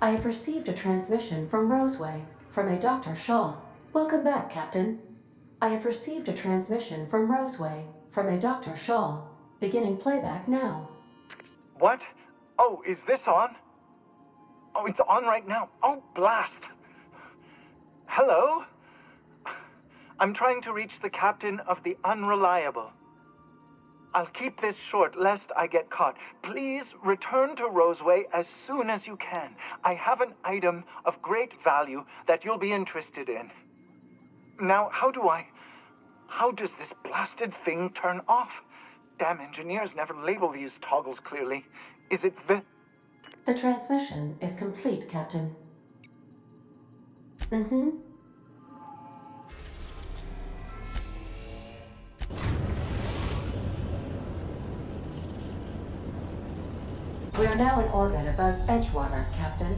I have received a transmission from Roseway, from a Dr. Shaw. Welcome back, Captain. I have received a transmission from Roseway, from a Dr. Shaw. Beginning playback now. What? Oh, is this on? Oh, it's on right now. Oh, blast. Hello? I'm trying to reach the captain of the Unreliable. I'll keep this short, lest I get caught. Please return to Roseway as soon as you can. I have an item of great value that you'll be interested in. Now, how does this blasted thing turn off? Damn engineers never label these toggles clearly. Is it the... The transmission is complete, Captain. Mm-hmm. We are now in orbit above Edgewater, Captain.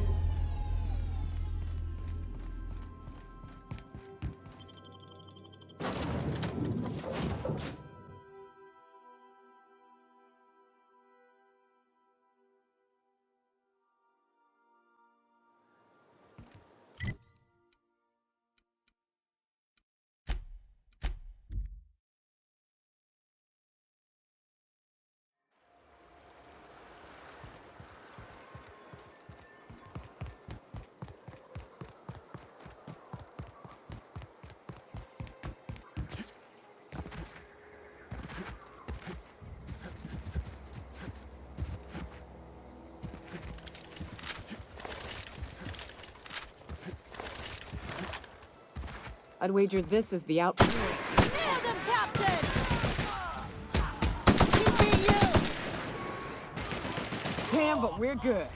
I'd wager this is the out. Nailed him, Captain! You be you! Damn, but we're good.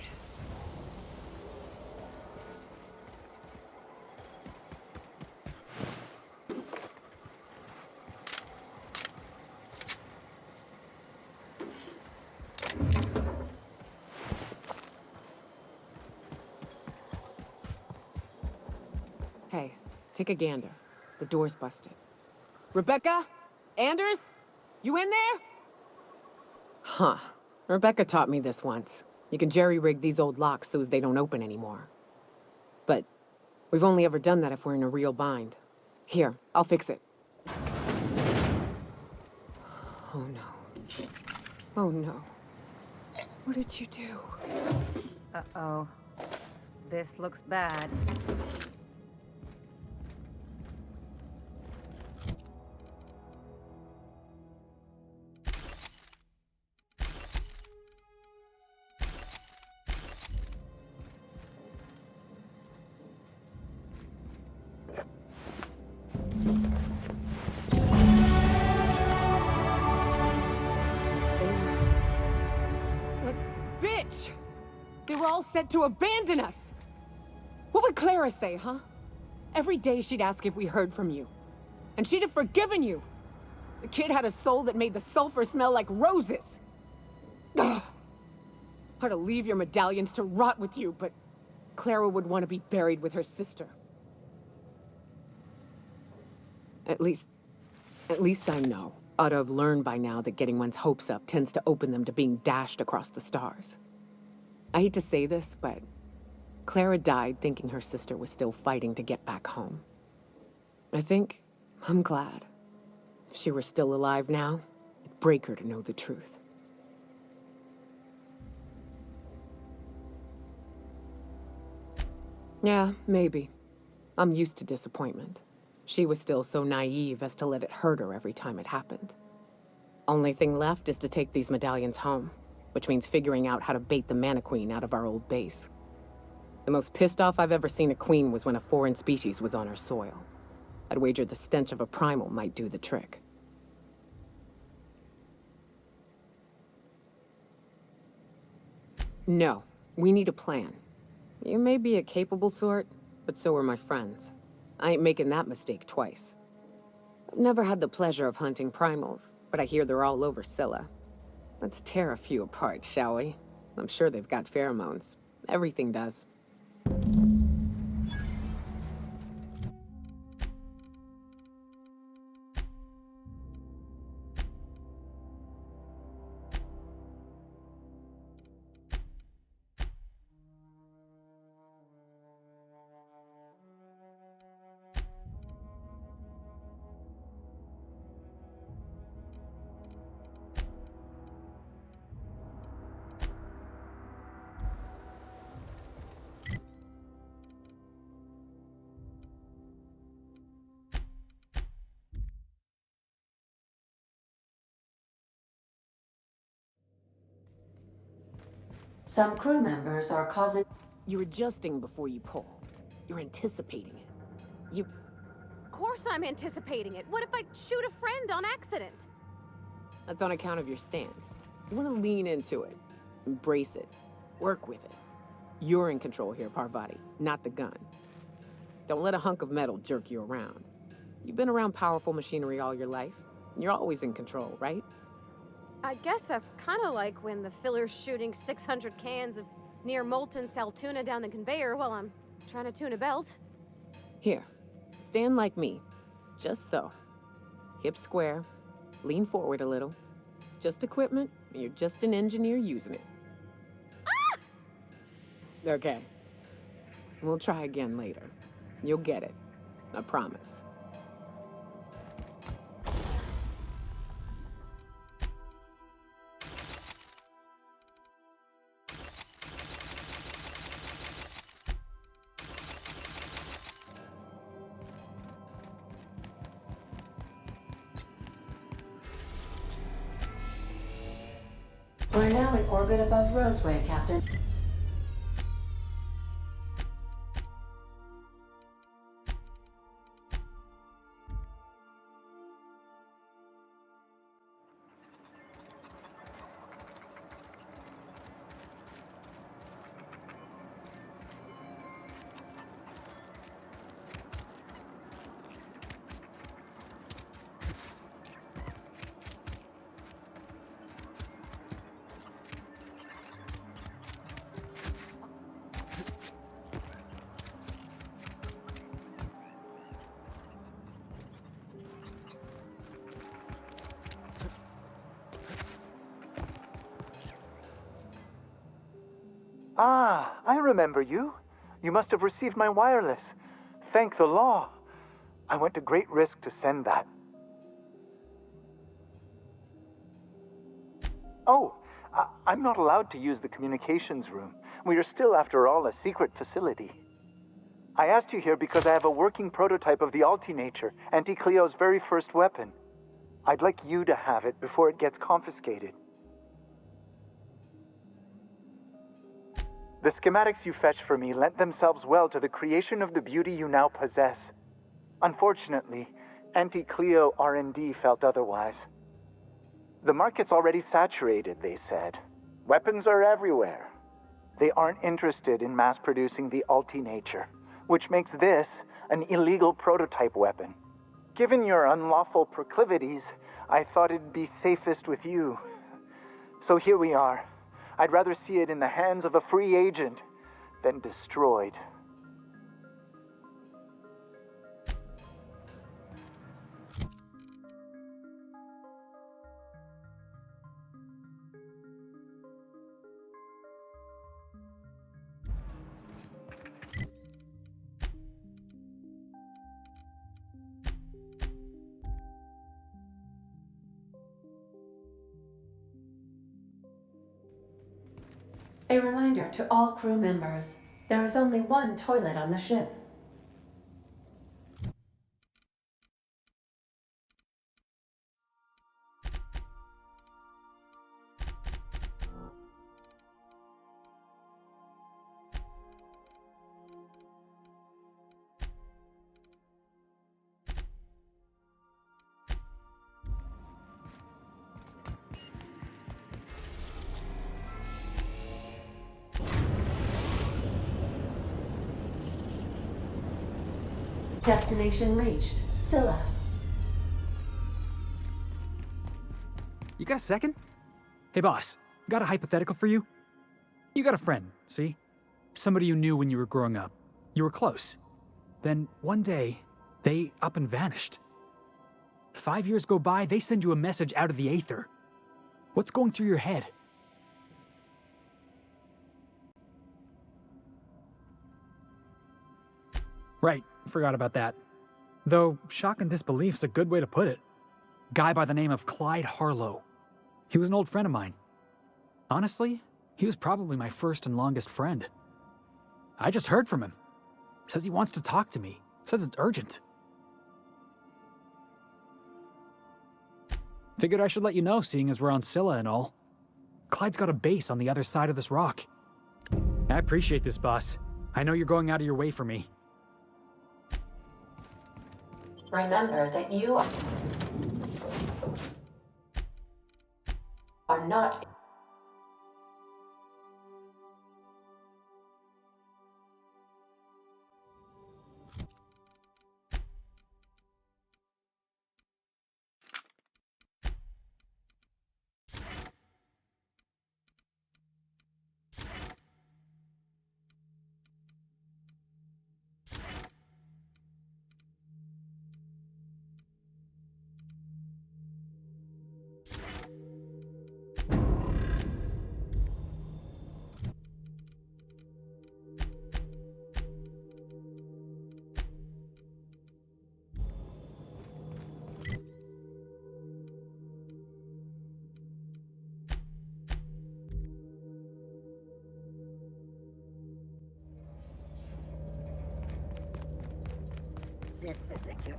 Hey, take a gander. The door's busted. Rebecca? Anders? You in there? Huh. Rebecca taught me this once. You can jerry-rig these old locks so as they don't open anymore. But we've only ever done that if we're in a real bind. Here, I'll fix it. Oh no. Oh no. What did you do? Uh-oh. This looks bad. That bitch! They were all set to abandon us! What would Clara say, huh? Every day she'd ask if we heard from you. And she'd have forgiven you! The kid had a soul that made the sulfur smell like roses! Ugh. I'd to leave your medallions to rot with you, but Clara would want to be buried with her sister. At least I know. Ought to have learned by now that getting one's hopes up tends to open them to being dashed across the stars. I hate to say this, but Clara died thinking her sister was still fighting to get back home. I think I'm glad. If she were still alive now, it'd break her to know the truth. Yeah, maybe. I'm used to disappointment. She was still so naive as to let it hurt her every time it happened. Only thing left is to take these medallions home, which means figuring out how to bait the Mantiqueen out of our old base. The most pissed off I've ever seen a queen was when a foreign species was on her soil. I'd wager the stench of a primal might do the trick. No, we need a plan. You may be a capable sort, but so are my friends. I ain't making that mistake twice. I've never had the pleasure of hunting primals, but I hear they're all over Scylla. Let's tear a few apart, shall we? I'm sure they've got pheromones. Everything does. Some crew members are causing... You're adjusting before you pull. You're anticipating it. You... Of course I'm anticipating it. What if I shoot a friend on accident? That's on account of your stance. You want to lean into it. Embrace it. Work with it. You're in control here, Parvati, not the gun. Don't let a hunk of metal jerk you around. You've been around powerful machinery all your life. And you're always in control, right? I guess that's kind of like when the filler's shooting 600 cans of near molten cell tuna down the conveyor while I'm trying to tune a belt. Here, stand like me. Just so. Hips square. Lean forward a little. It's just equipment, and you're just an engineer using it. Ah! Okay. We'll try again later. You'll get it. I promise. We're now in orbit above Roseway, Captain. Ah, I remember you. You must have received my wireless. Thank the law. I went to great risk to send that. Oh, I'm not allowed to use the communications room. We are still, after all, a secret facility. I asked you here because I have a working prototype of the Altinature, Auntie Cleo's very first weapon. I'd like you to have it before it gets confiscated. The schematics you fetched for me lent themselves well to the creation of the beauty you now possess. Unfortunately, Auntie Cleo R&D felt otherwise. The market's already saturated, they said. Weapons are everywhere. They aren't interested in mass-producing the Altinature, which makes this an illegal prototype weapon. Given your unlawful proclivities, I thought it'd be safest with you. So here we are. I'd rather see it in the hands of a free agent than destroyed. A reminder to all crew members, there is only one toilet on the ship. Destination reached. Scylla. You got a second? Hey boss, got a hypothetical for you? You got a friend, see? Somebody you knew when you were growing up. You were close. Then one day, they up and vanished. 5 years go by, they send you a message out of the aether. What's going through your head? Right, forgot about that. Though, shock and disbelief's a good way to put it. Guy by the name of Clyde Harlow. He was an old friend of mine. Honestly, he was probably my first and longest friend. I just heard from him. Says he wants to talk to me. Says it's urgent. Figured I should let you know, seeing as we're on Scylla and all. Clyde's got a base on the other side of this rock. I appreciate this, boss. I know you're going out of your way for me. Remember that you are not. Sister, thank you.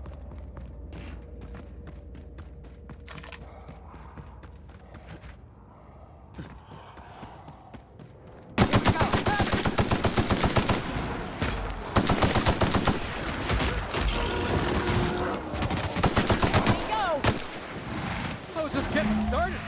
I was just getting started.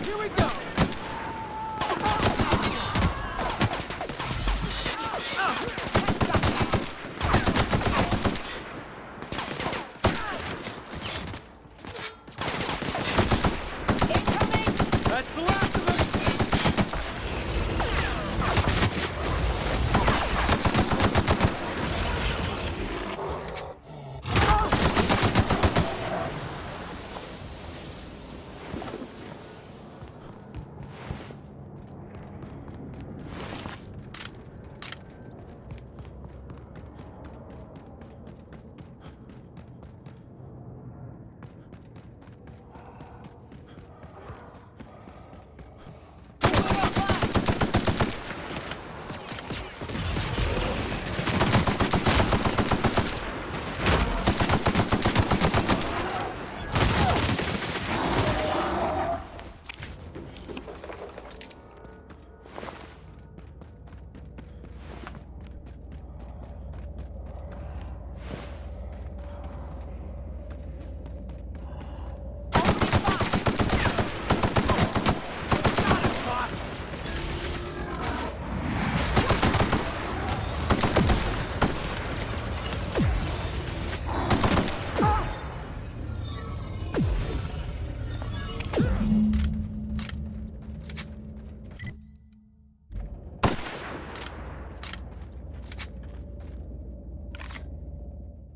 Here we go! That's the last of it!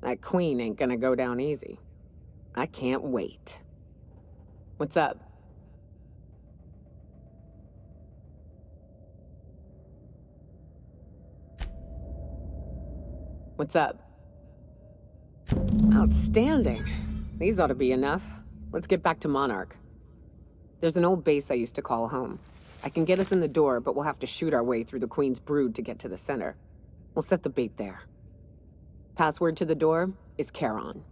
That queen ain't gonna go down easy. I can't wait. What's up? What's up? Outstanding. These ought to be enough. Let's get back to Monarch. There's an old base I used to call home. I can get us in the door, but we'll have to shoot our way through the Queen's brood to get to the center. We'll set the bait there. Password to the door is Charon.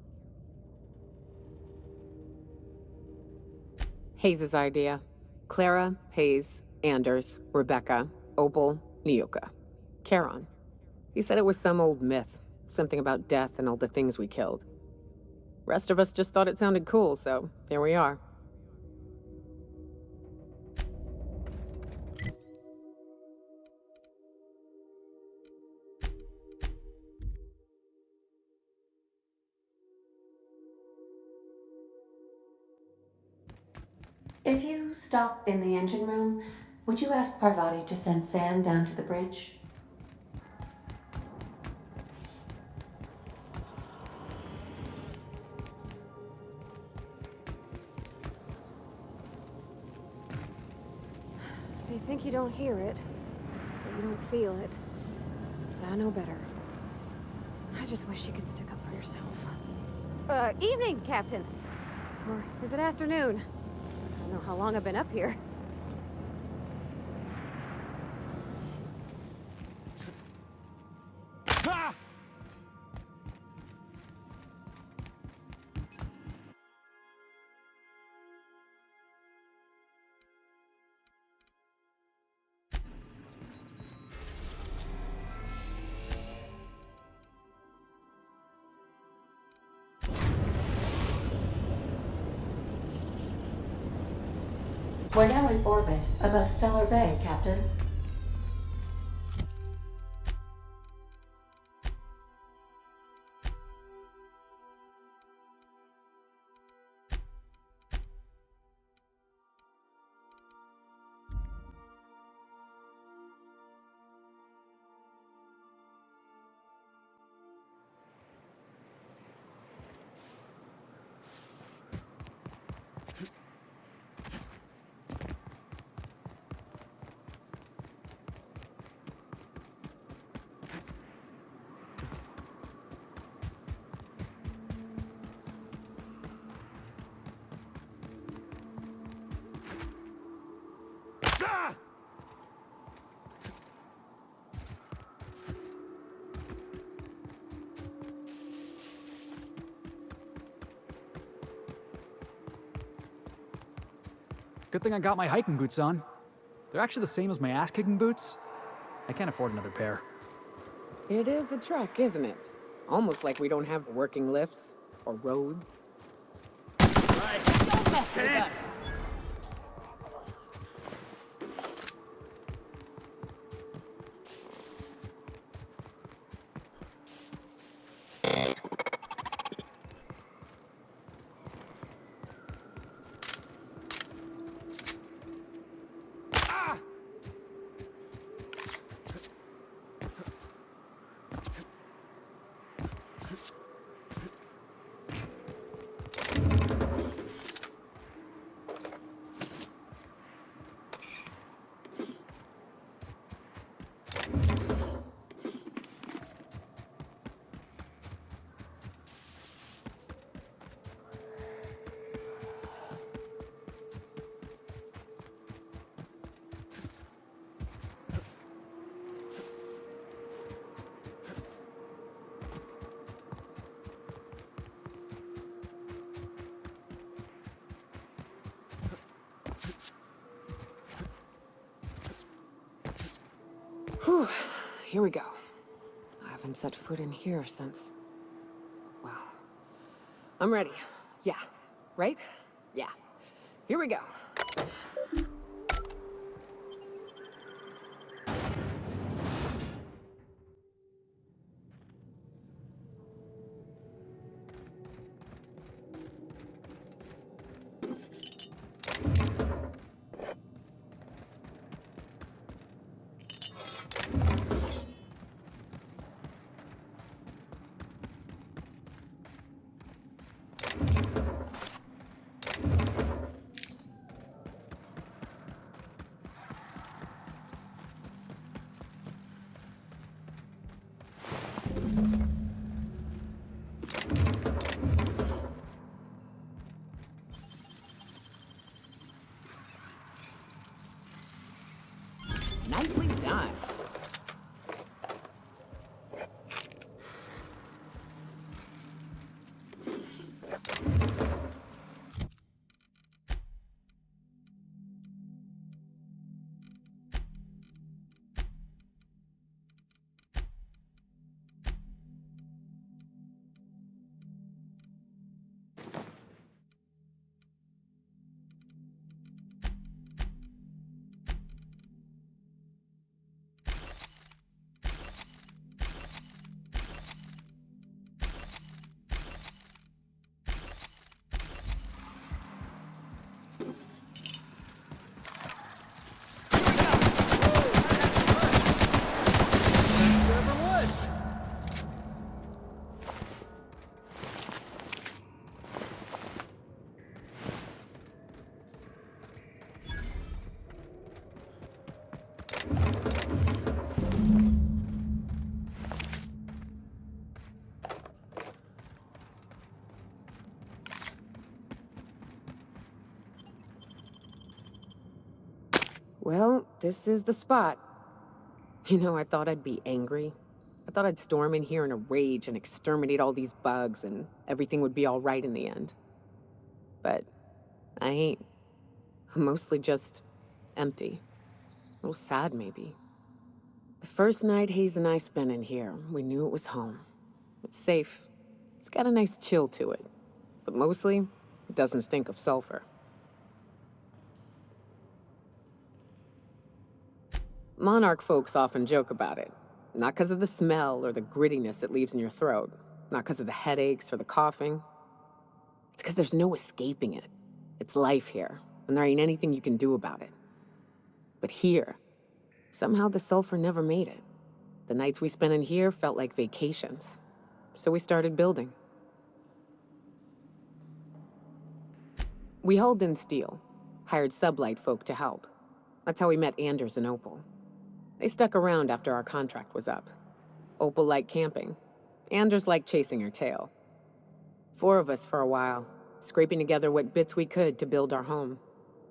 Hayes' idea. Clara, Hayes, Anders, Rebecca, Opal, Nyoka. Charon. He said it was some old myth. Something about death and all the things we killed. Rest of us just thought it sounded cool, so here we are. If you stop in the engine room, would you ask Parvati to send Sam down to the bridge? They think you don't hear it, or you don't feel it. But I know better. I just wish you could stick up for yourself. Evening, Captain. Or is it afternoon? I don't know how long I've been up here. We're now in orbit above Stellar Bay, Captain. Good thing I got my hiking boots on. They're actually the same as my ass-kicking boots. I can't afford another pair. It is a trek, isn't it? Almost like we don't have working lifts or roads. Right. Don't mess with us. Whew, here we go. I haven't set foot in here since... Well, I'm ready. Yeah, right? Yeah. Here we go. Well, this is the spot. You know, I thought I'd be angry. I thought I'd storm in here in a rage and exterminate all these bugs and everything would be all right in the end. But I ain't. I'm mostly just empty. A little sad, maybe. The first night Hayes and I spent in here, we knew it was home. It's safe. It's got a nice chill to it. But mostly, it doesn't stink of sulfur. Monarch folks often joke about it. Not because of the smell or the grittiness it leaves in your throat. Not because of the headaches or the coughing. It's because there's no escaping it. It's life here, and there ain't anything you can do about it. But here, somehow the sulfur never made it. The nights we spent in here felt like vacations. So we started building. We hauled in steel, hired sublight folk to help. That's how we met Anders and Opal. They stuck around after our contract was up. Opal liked camping. Anders liked chasing her tail. 4 of us for a while, scraping together what bits we could to build our home.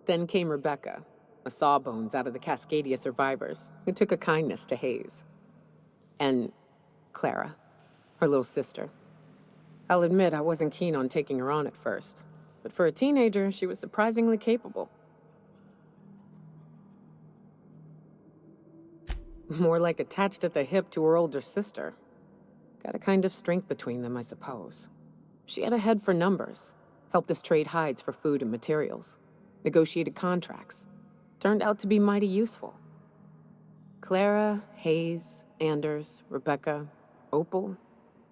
Then came Rebecca, a sawbones out of the Cascadia survivors, who took a kindness to Hayes. And Clara, her little sister. I'll admit I wasn't keen on taking her on at first, but for a teenager, she was surprisingly capable. More like attached at the hip to her older sister. Got a kind of strength between them, I suppose. She had a head for numbers, helped us trade hides for food and materials, negotiated contracts. Turned out to be mighty useful. Clara, Hayes, Anders, Rebecca, Opal,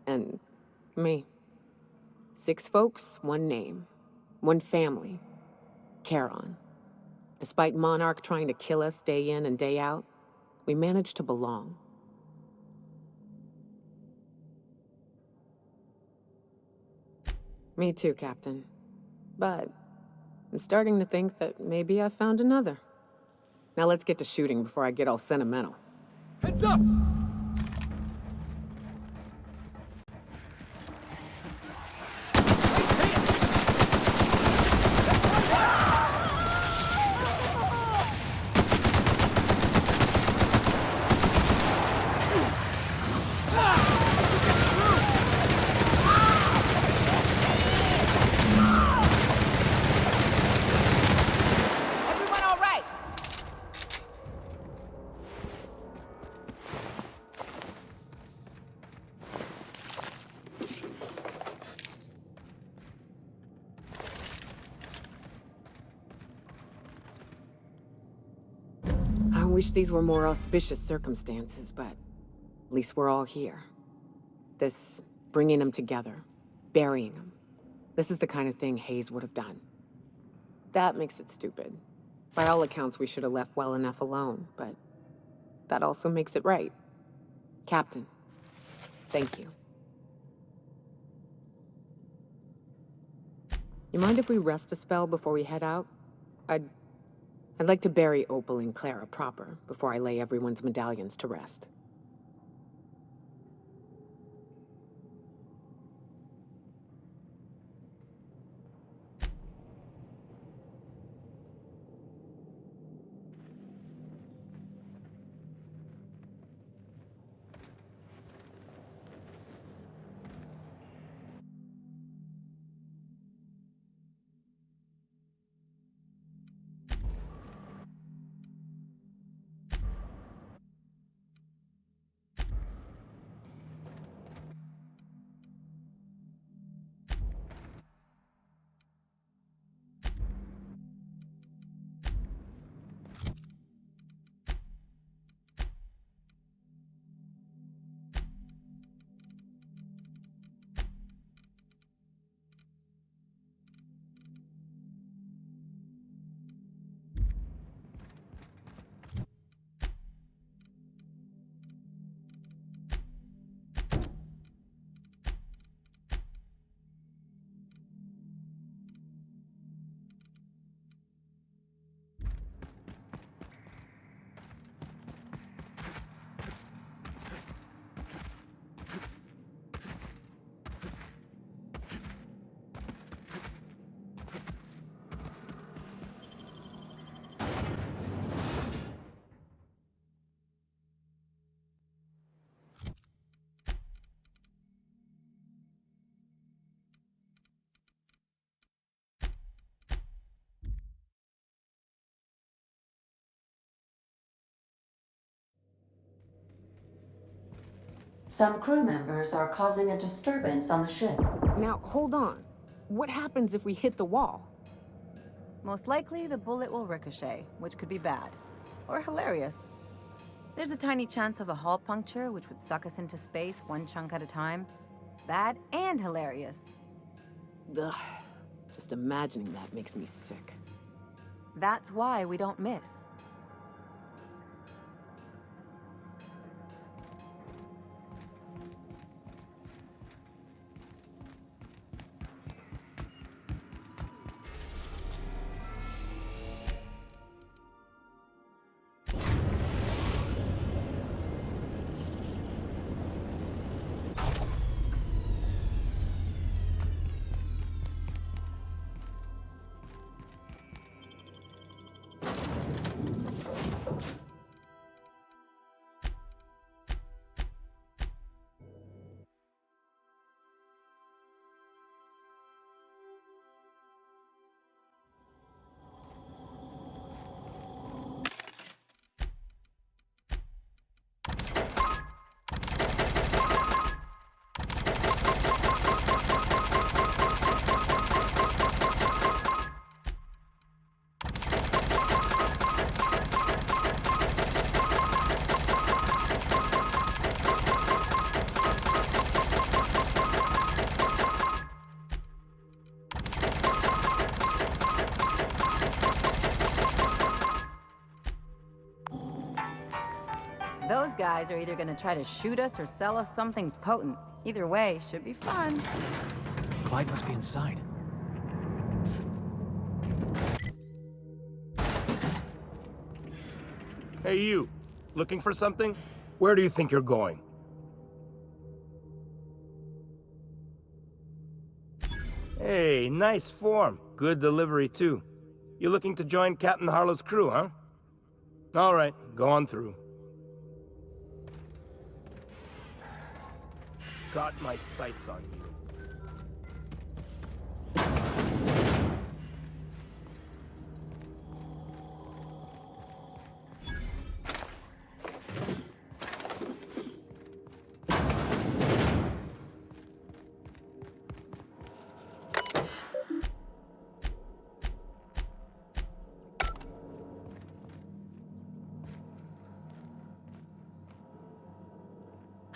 and me. 6 folks, 1 name, 1 family. Charon. Despite Monarch trying to kill us day in and day out, we managed to belong. Me too, Captain. But I'm starting to think that maybe I found another. Now let's get to shooting before I get all sentimental. Heads up! Everyone all right? I wish these were more auspicious circumstances, but at least we're all here. This bringing them together, burying them. This is the kind of thing Hayes would have done. That makes it stupid. By all accounts, we should have left well enough alone, but that also makes it right. Captain, thank you. You mind if we rest a spell before we head out? I'd like to bury Opal and Clara proper before I lay everyone's medallions to rest. Some crew members are causing a disturbance on the ship. Now, hold on. What happens if we hit the wall? Most likely, the bullet will ricochet, which could be bad. Or hilarious. There's a tiny chance of a hull puncture, which would suck us into space one chunk at a time. Bad and hilarious. Ugh. Just imagining that makes me sick. That's why we don't miss. Those guys are either gonna try to shoot us or sell us something potent. Either way, should be fun. Clyde must be inside. Hey, you. Looking for something? Where do you think you're going? Hey, nice form. Good delivery, too. You looking to join Captain Harlow's crew, huh? All right, go on through. Got my sights on you.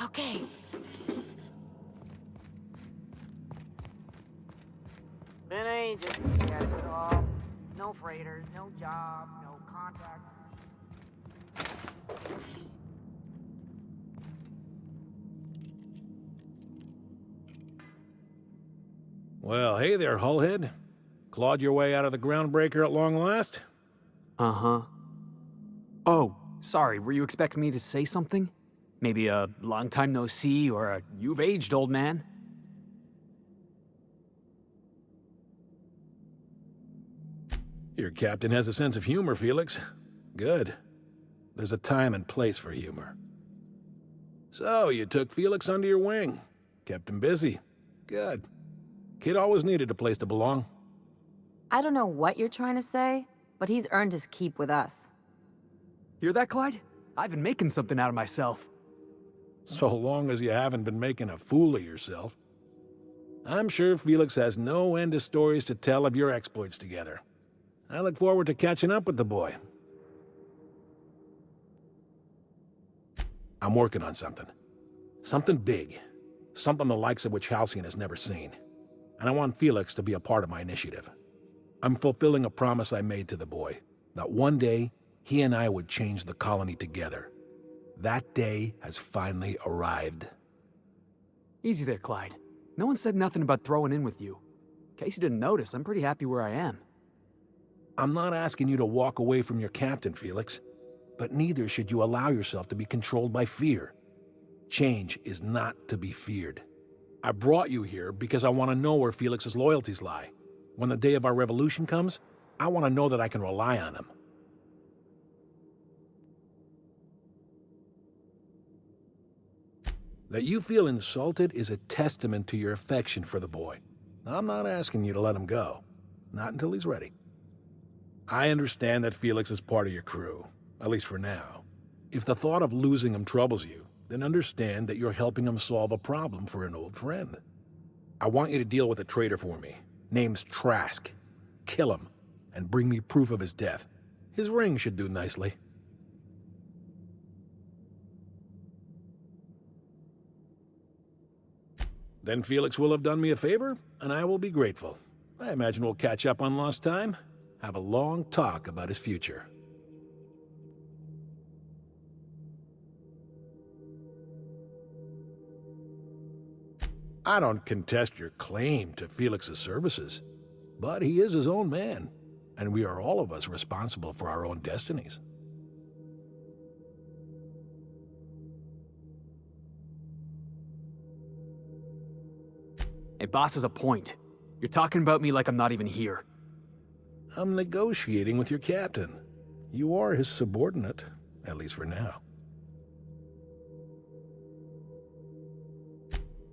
Okay. Been ages since you guys saw. No freighters, no jobs, no contracts. Well, hey there, Hullhead. Clawed your way out of the groundbreaker at long last? Uh-huh. Oh, sorry, were you expecting me to say something? Maybe a long time no see, or a you've aged, old man? Your captain has a sense of humor, Felix. Good. There's a time and place for humor. So, you took Felix under your wing. Kept him busy. Good. Kid always needed a place to belong. I don't know what you're trying to say, but he's earned his keep with us. Hear that, Clyde? I've been making something out of myself. So long as you haven't been making a fool of yourself. I'm sure Felix has no end of stories to tell of your exploits together. I look forward to catching up with the boy. I'm working on something. Something big. Something the likes of which Halcyon has never seen. And I want Felix to be a part of my initiative. I'm fulfilling a promise I made to the boy, that one day he and I would change the colony together. That day has finally arrived. Easy there, Clyde. No one said nothing about throwing in with you. In case you didn't notice, I'm pretty happy where I am. I'm not asking you to walk away from your captain, Felix. But neither should you allow yourself to be controlled by fear. Change is not to be feared. I brought you here because I want to know where Felix's loyalties lie. When the day of our revolution comes, I want to know that I can rely on him. That you feel insulted is a testament to your affection for the boy. I'm not asking you to let him go. Not until he's ready. I understand that Felix is part of your crew, at least for now. If the thought of losing him troubles you, then understand that you're helping him solve a problem for an old friend. I want you to deal with a traitor for me. Name's Trask. Kill him, and bring me proof of his death. His ring should do nicely. Then Felix will have done me a favor, and I will be grateful. I imagine we'll catch up on lost time, have a long talk about his future. I don't contest your claim to Felix's services, but he is his own man, and we are all of us responsible for our own destinies. Hey, boss has a point. You're talking about me like I'm not even here. I'm negotiating with your captain. You are his subordinate, at least for now.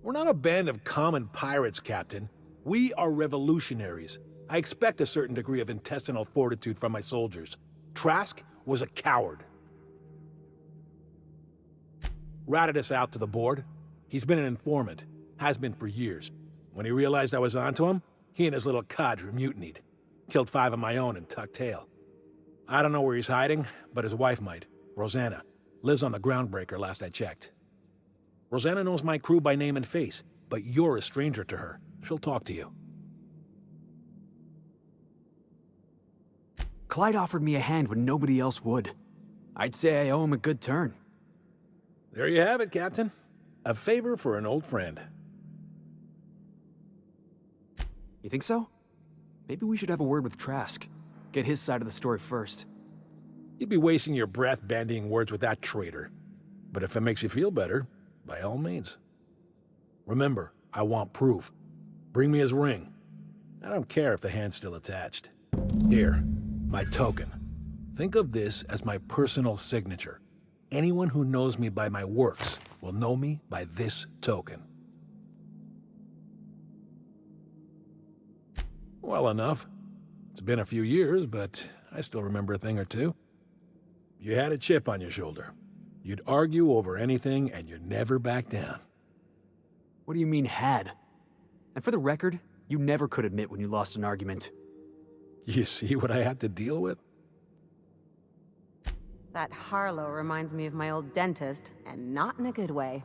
We're not a band of common pirates, Captain. We are revolutionaries. I expect a certain degree of intestinal fortitude from my soldiers. Trask was a coward. Ratted us out to the board. He's been an informant. Has been for years. When he realized I was onto him, he and his little cadre mutinied. Killed 5 of my own and tucked tail. I don't know where he's hiding, but his wife might. Rosanna. Lives on the Groundbreaker last I checked. Rosanna knows my crew by name and face, but you're a stranger to her. She'll talk to you. Clyde offered me a hand when nobody else would. I'd say I owe him a good turn. There you have it, Captain. A favor for an old friend. You think so? Maybe we should have a word with Trask. Get his side of the story first. You'd be wasting your breath bandying words with that traitor. But if it makes you feel better, by all means. Remember, I want proof. Bring me his ring. I don't care if the hand's still attached. Here, my token. Think of this as my personal signature. Anyone who knows me by my works will know me by this token. Well enough. It's been a few years, but I still remember a thing or two. You had a chip on your shoulder. You'd argue over anything, and you never back down. What do you mean, had? And for the record, you never could admit when you lost an argument. You see what I had to deal with? That Harlow reminds me of my old dentist, and not in a good way.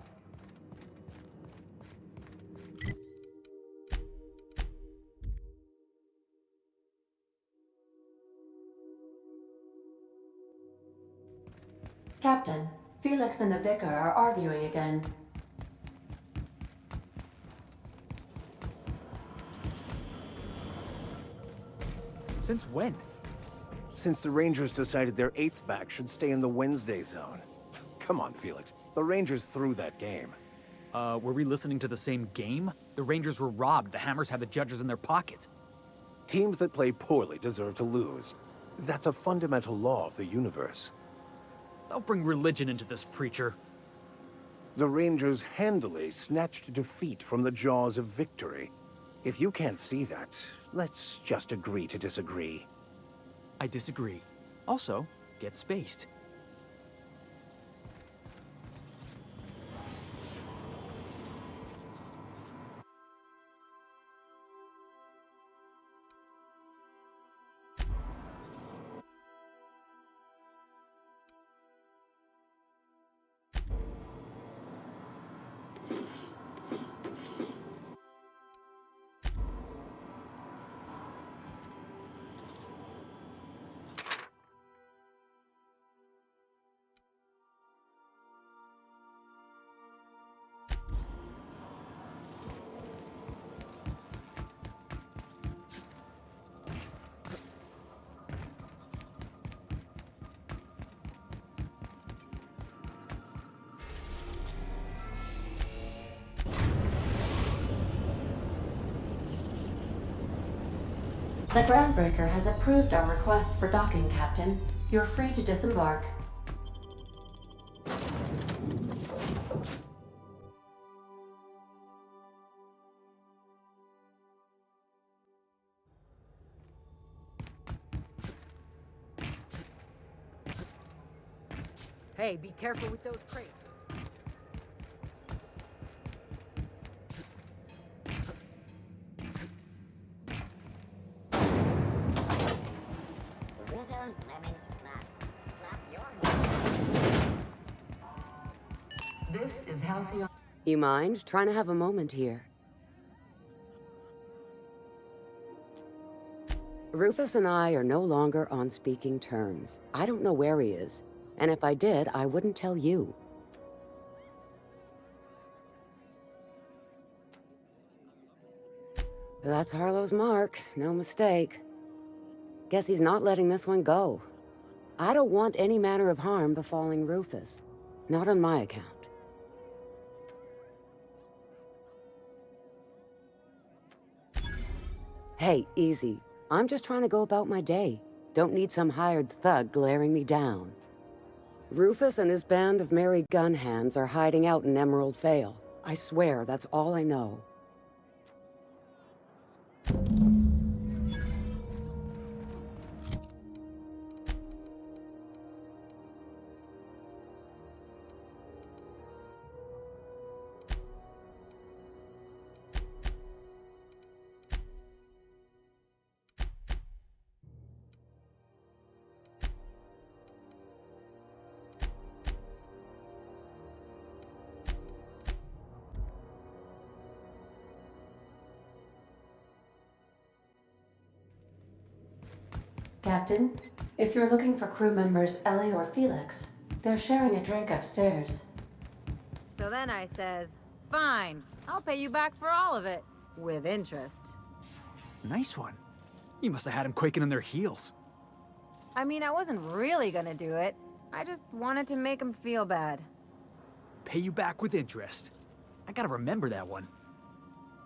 Captain, Felix and the Vicar are arguing again. Since when? Since the Rangers decided their 8th back should stay in the Wednesday zone. Come on, Felix. The Rangers threw that game. Were we listening to the same game? The Rangers were robbed. The Hammers had the judges in their pocket. Teams that play poorly deserve to lose. That's a fundamental law of the universe. Don't bring religion into this, preacher. The Rangers handily snatched defeat from the jaws of victory. If you can't see that, let's just agree to disagree. I disagree. Also, get spaced. The Groundbreaker has approved our request for docking, Captain. You're free to disembark. Hey, be careful with those crates. Is Halcyon... You mind trying to have a moment here? Rufus and I are no longer on speaking terms. I don't know where he is, and if I did, I wouldn't tell you. That's Harlow's mark, no mistake. Guess he's not letting this one go. I don't want any manner of harm befalling Rufus. Not on my account. Hey, easy. I'm just trying to go about my day. Don't need some hired thug glaring me down. Rufus and his band of merry gun hands are hiding out in Emerald Vale. I swear, that's all I know. Captain, if you're looking for crew members Ellie or Felix, they're sharing a drink upstairs. So then I says, fine, I'll pay you back for all of it. With interest. Nice one. You must have had them quaking in their heels. I mean, I wasn't really gonna do it. I just wanted to make him feel bad. Pay you back with interest. I gotta remember that one.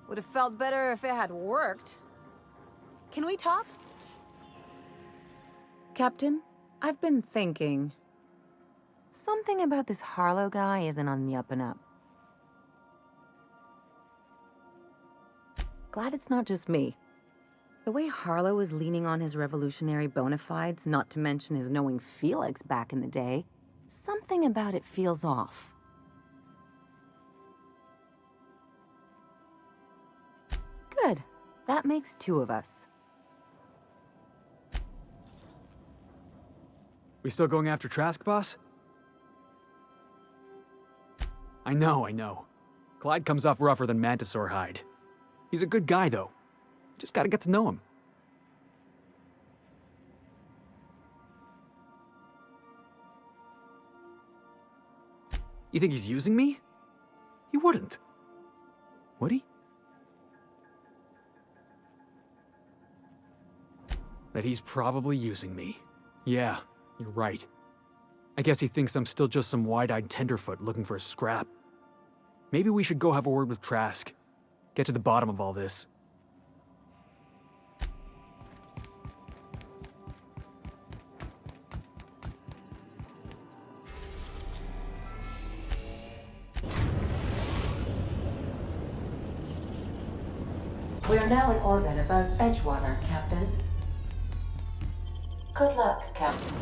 Would have felt better if it had worked. Can we talk? Captain, I've been thinking. Something about this Harlow guy isn't on the up and up. Glad it's not just me. The way Harlow is leaning on his revolutionary bona fides, not to mention his knowing Felix back in the day, something about it feels off. Good. That makes two of us. We still going after Trask, boss? I know. Clyde comes off rougher than Mantisaur hide. He's a good guy, though. Just gotta get to know him. You think he's using me? He wouldn't. Would he? That he's probably using me. Yeah. You're right. I guess he thinks I'm still just some wide-eyed tenderfoot looking for a scrap. Maybe we should go have a word with Trask. Get to the bottom of all this. We are now in orbit above Edgewater, Captain. Good luck, Captain.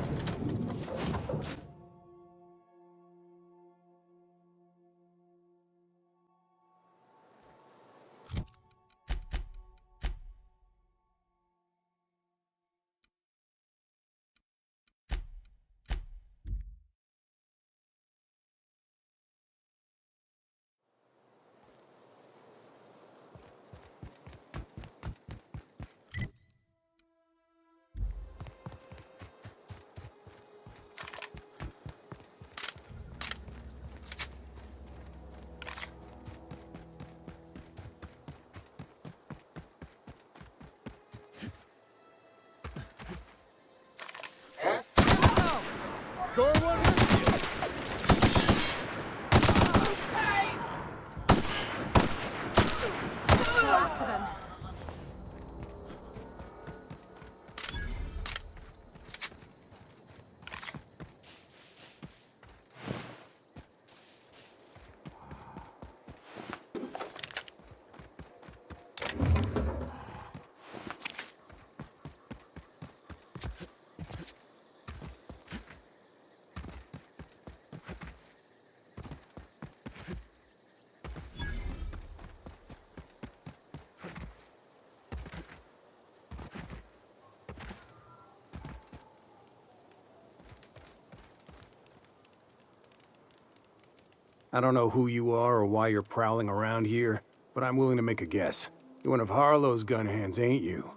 I don't know who you are or why you're prowling around here, but I'm willing to make a guess. You're one of Harlow's gun hands, ain't you?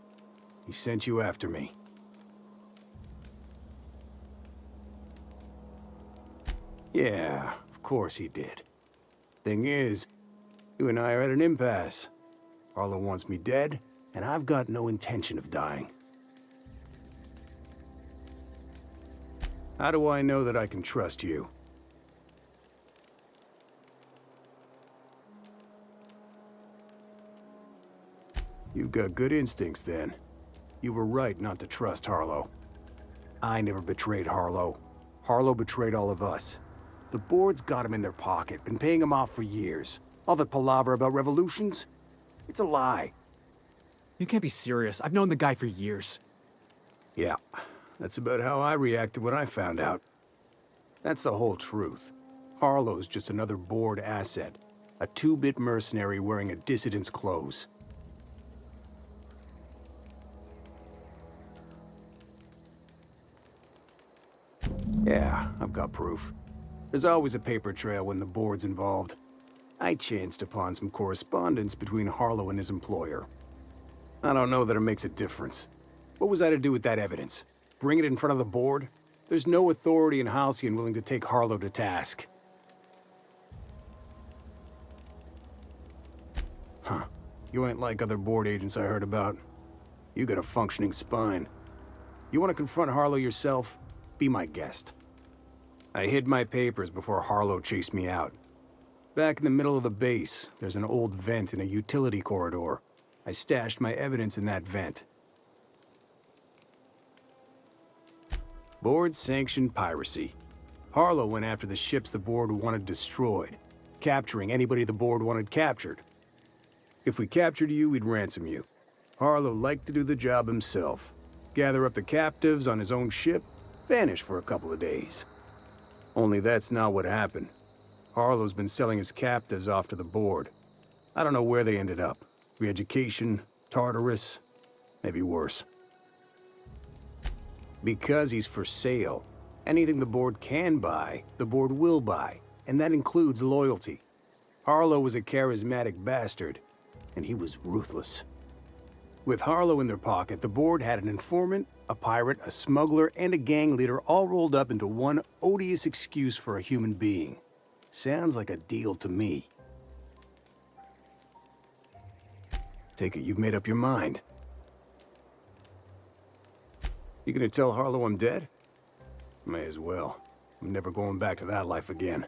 He sent you after me. Yeah, of course he did. Thing is, you and I are at an impasse. Harlow wants me dead, and I've got no intention of dying. How do I know that I can trust you? You've got good instincts, then. You were right not to trust Harlow. I never betrayed Harlow. Harlow betrayed all of us. The board's got him in their pocket, been paying him off for years. All that palaver about revolutions? It's a lie. You can't be serious. I've known the guy for years. Yeah, that's about how I reacted when I found out. That's the whole truth. Harlow's just another board asset. A two-bit mercenary wearing a dissident's clothes. Yeah, I've got proof. There's always a paper trail when the board's involved. I chanced upon some correspondence between Harlow and his employer. I don't know that it makes a difference. What was I to do with that evidence? Bring it in front of the board? There's no authority in Halcyon willing to take Harlow to task. Huh. You ain't like other board agents I heard about. You got a functioning spine. You want to confront Harlow yourself? Be my guest. I hid my papers before Harlow chased me out. Back in the middle of the base, there's an old vent in a utility corridor. I stashed my evidence in that vent. Board-sanctioned piracy. Harlow went after the ships the board wanted destroyed, capturing anybody the board wanted captured. If we captured you, we'd ransom you. Harlow liked to do the job himself. Gather up the captives on his own ship, vanish for a couple of days. Only that's not what happened. Harlow's been selling his captives off to the board. I don't know where they ended up. Re-education, Tartarus, maybe worse. Because he's for sale. Anything the board can buy, the board will buy, and that includes loyalty. Harlow was a charismatic bastard, and he was ruthless. With Harlow in their pocket, the board had an informant, a pirate, a smuggler, and a gang leader all rolled up into one odious excuse for a human being. Sounds like a deal to me. Take it you've made up your mind. You gonna tell Harlow I'm dead? May as well. I'm never going back to that life again.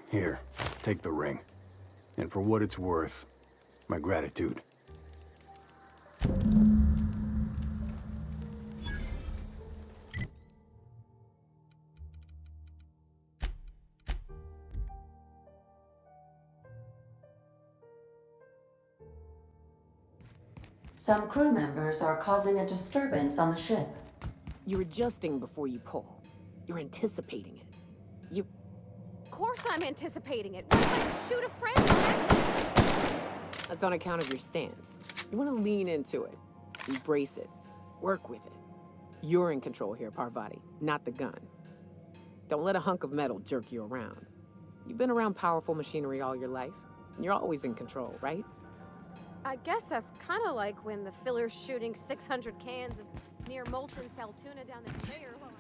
Here, take the ring. And for what it's worth, my gratitude. Some crew members are causing a disturbance on the ship. You're adjusting before you pull. You're anticipating it. Of course I'm anticipating it. What, if I shoot a friend? That's on account of your stance. You want to lean into it. Embrace it. Work with it. You're in control here, Parvati, not the gun. Don't let a hunk of metal jerk you around. You've been around powerful machinery all your life. And you're always in control, right? I guess that's kind of like when the filler's shooting 600 cans of near molten sal tuna down the conveyor line.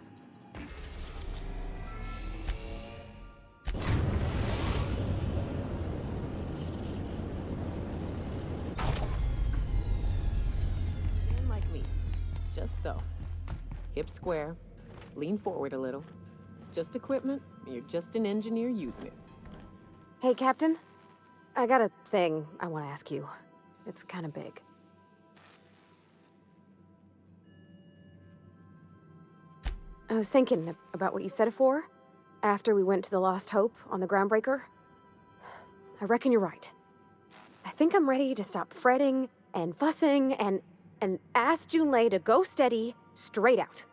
Stand like me. Just so. Hip square. Lean forward a little. It's just equipment, and you're just an engineer using it. Hey, Captain. I got a thing I want to ask you. It's kind of big. I was thinking about what you said before, after we went to the Lost Hope on the Groundbreaker. I reckon you're right. I think I'm ready to stop fretting and fussing and ask Junlei to go steady, straight out.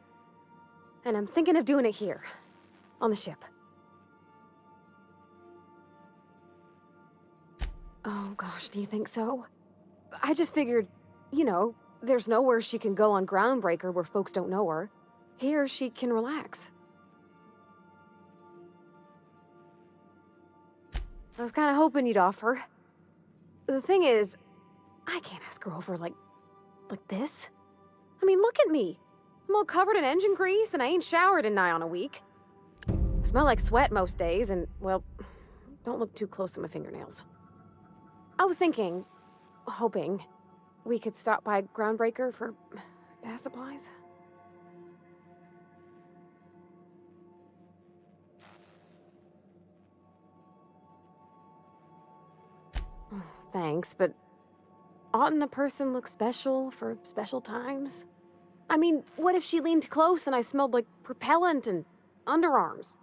And I'm thinking of doing it here, on the ship. Oh gosh, do you think so? I just figured, you know, there's nowhere she can go on Groundbreaker where folks don't know her. Here she can relax. I was kind of hoping you'd offer. The thing is, I can't ask her over like this. I mean, look at me. I'm all covered in engine grease and I ain't showered in nigh on a week. I smell like sweat most days and, well, don't look too close at my fingernails. I was thinking, hoping, we could stop by Groundbreaker for bath supplies. Thanks, but oughtn't a person look special for special times? I mean, what if she leaned close and I smelled like propellant and underarms?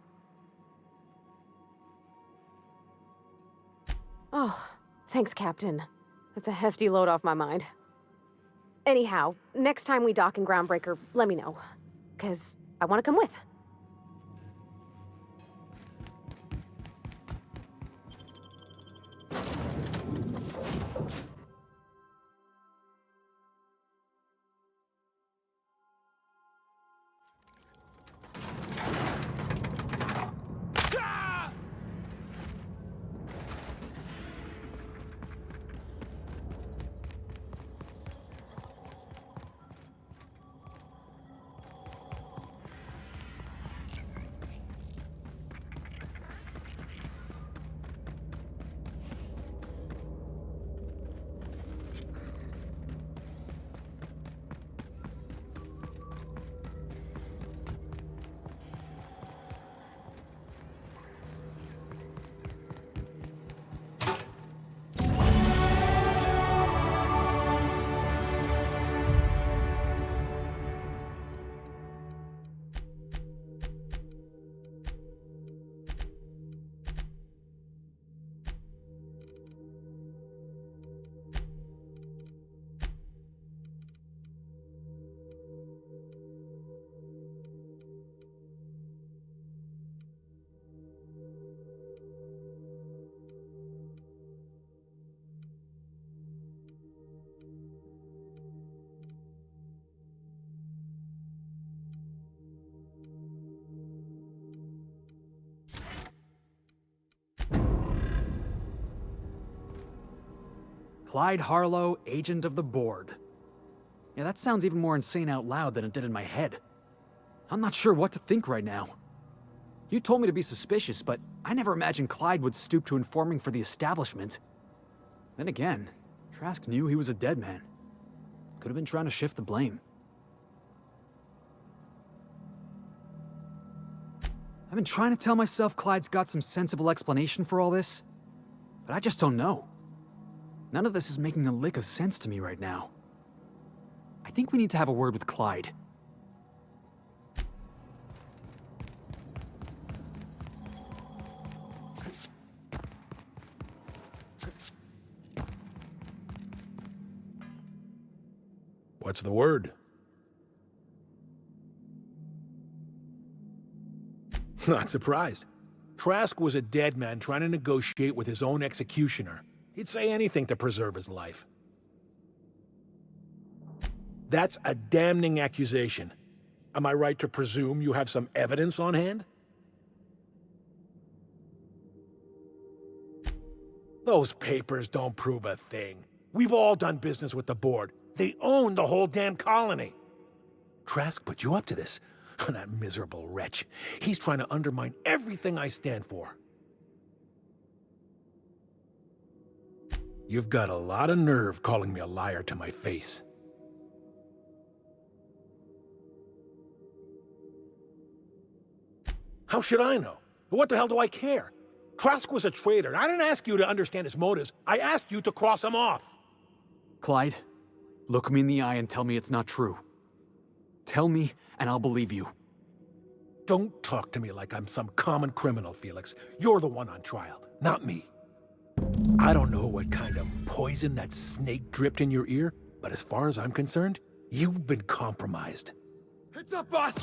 Oh, thanks, Captain. That's a hefty load off my mind. Anyhow, next time we dock in Groundbreaker, let me know. 'Cause I want to come with. Clyde Harlow, agent of the board. Yeah, that sounds even more insane out loud than it did in my head. I'm not sure what to think right now. You told me to be suspicious, but I never imagined Clyde would stoop to informing for the establishment. Then again, Trask knew he was a dead man. Could have been trying to shift the blame. I've been trying to tell myself Clyde's got some sensible explanation for all this, but I just don't know. None of this is making a lick of sense to me right now. I think we need to have a word with Clyde. What's the word? Not surprised. Trask was a dead man trying to negotiate with his own executioner. He'd say anything to preserve his life. That's a damning accusation. Am I right to presume you have some evidence on hand? Those papers don't prove a thing. We've all done business with the board. They own the whole damn colony. Trask put you up to this. That miserable wretch. He's trying to undermine everything I stand for. You've got a lot of nerve calling me a liar to my face. How should I know? What the hell do I care? Trask was a traitor. I didn't ask you to understand his motives. I asked you to cross him off. Clyde, look me in the eye and tell me it's not true. Tell me, and I'll believe you. Don't talk to me like I'm some common criminal, Felix. You're the one on trial, not me. I don't know what kind of poison that snake dripped in your ear, but as far as I'm concerned, you've been compromised. Heads up, boss!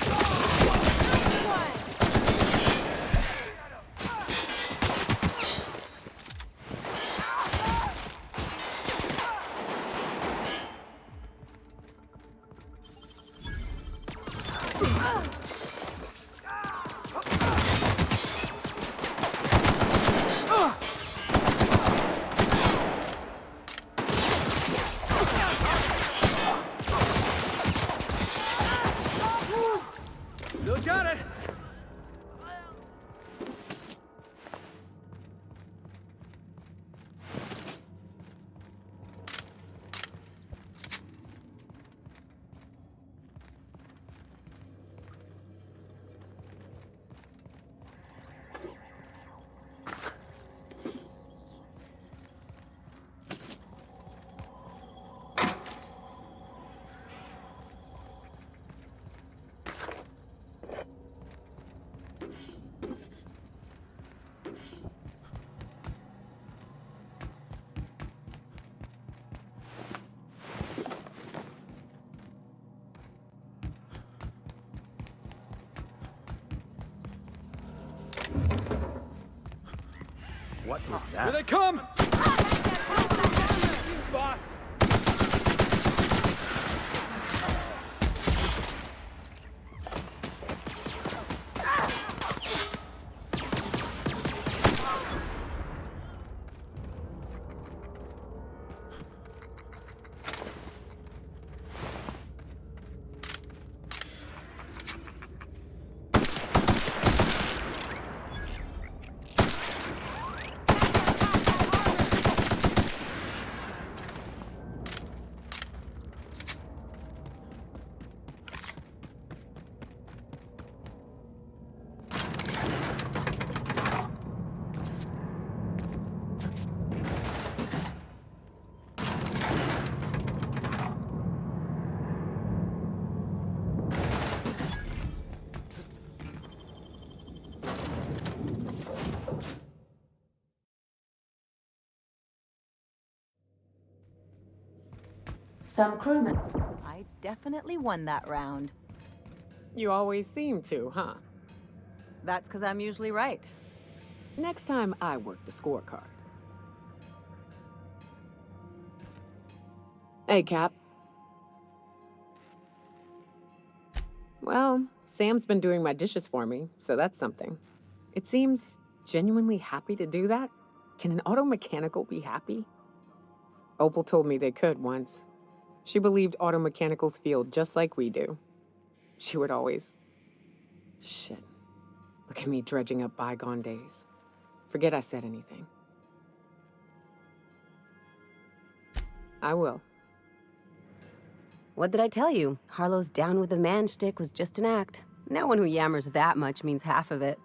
What was Here that? they come! Boss! Some crewmen. I definitely won that round. You always seem to, huh? That's because I'm usually right. Next time I work the scorecard. Hey, Cap. Well, Sam's been doing my dishes for me, so that's something. It seems genuinely happy to do that. Can an auto mechanical be happy? Opal told me they could once. She believed auto mechanicals feel just like we do. She would always... Shit. Look at me dredging up bygone days. Forget I said anything. I will. What did I tell you? Harlow's down with the man shtick was just an act. No one who yammers that much means half of it.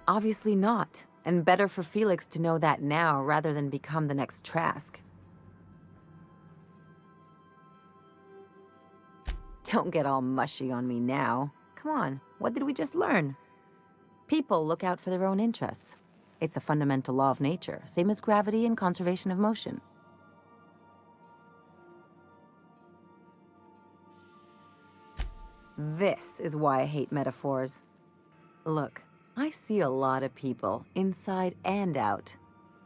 Obviously not. And better for Felix to know that now rather than become the next Trask. Don't get all mushy on me now. Come on, what did we just learn? People look out for their own interests. It's a fundamental law of nature, same as gravity and conservation of motion. This is why I hate metaphors. Look, I see a lot of people, inside and out.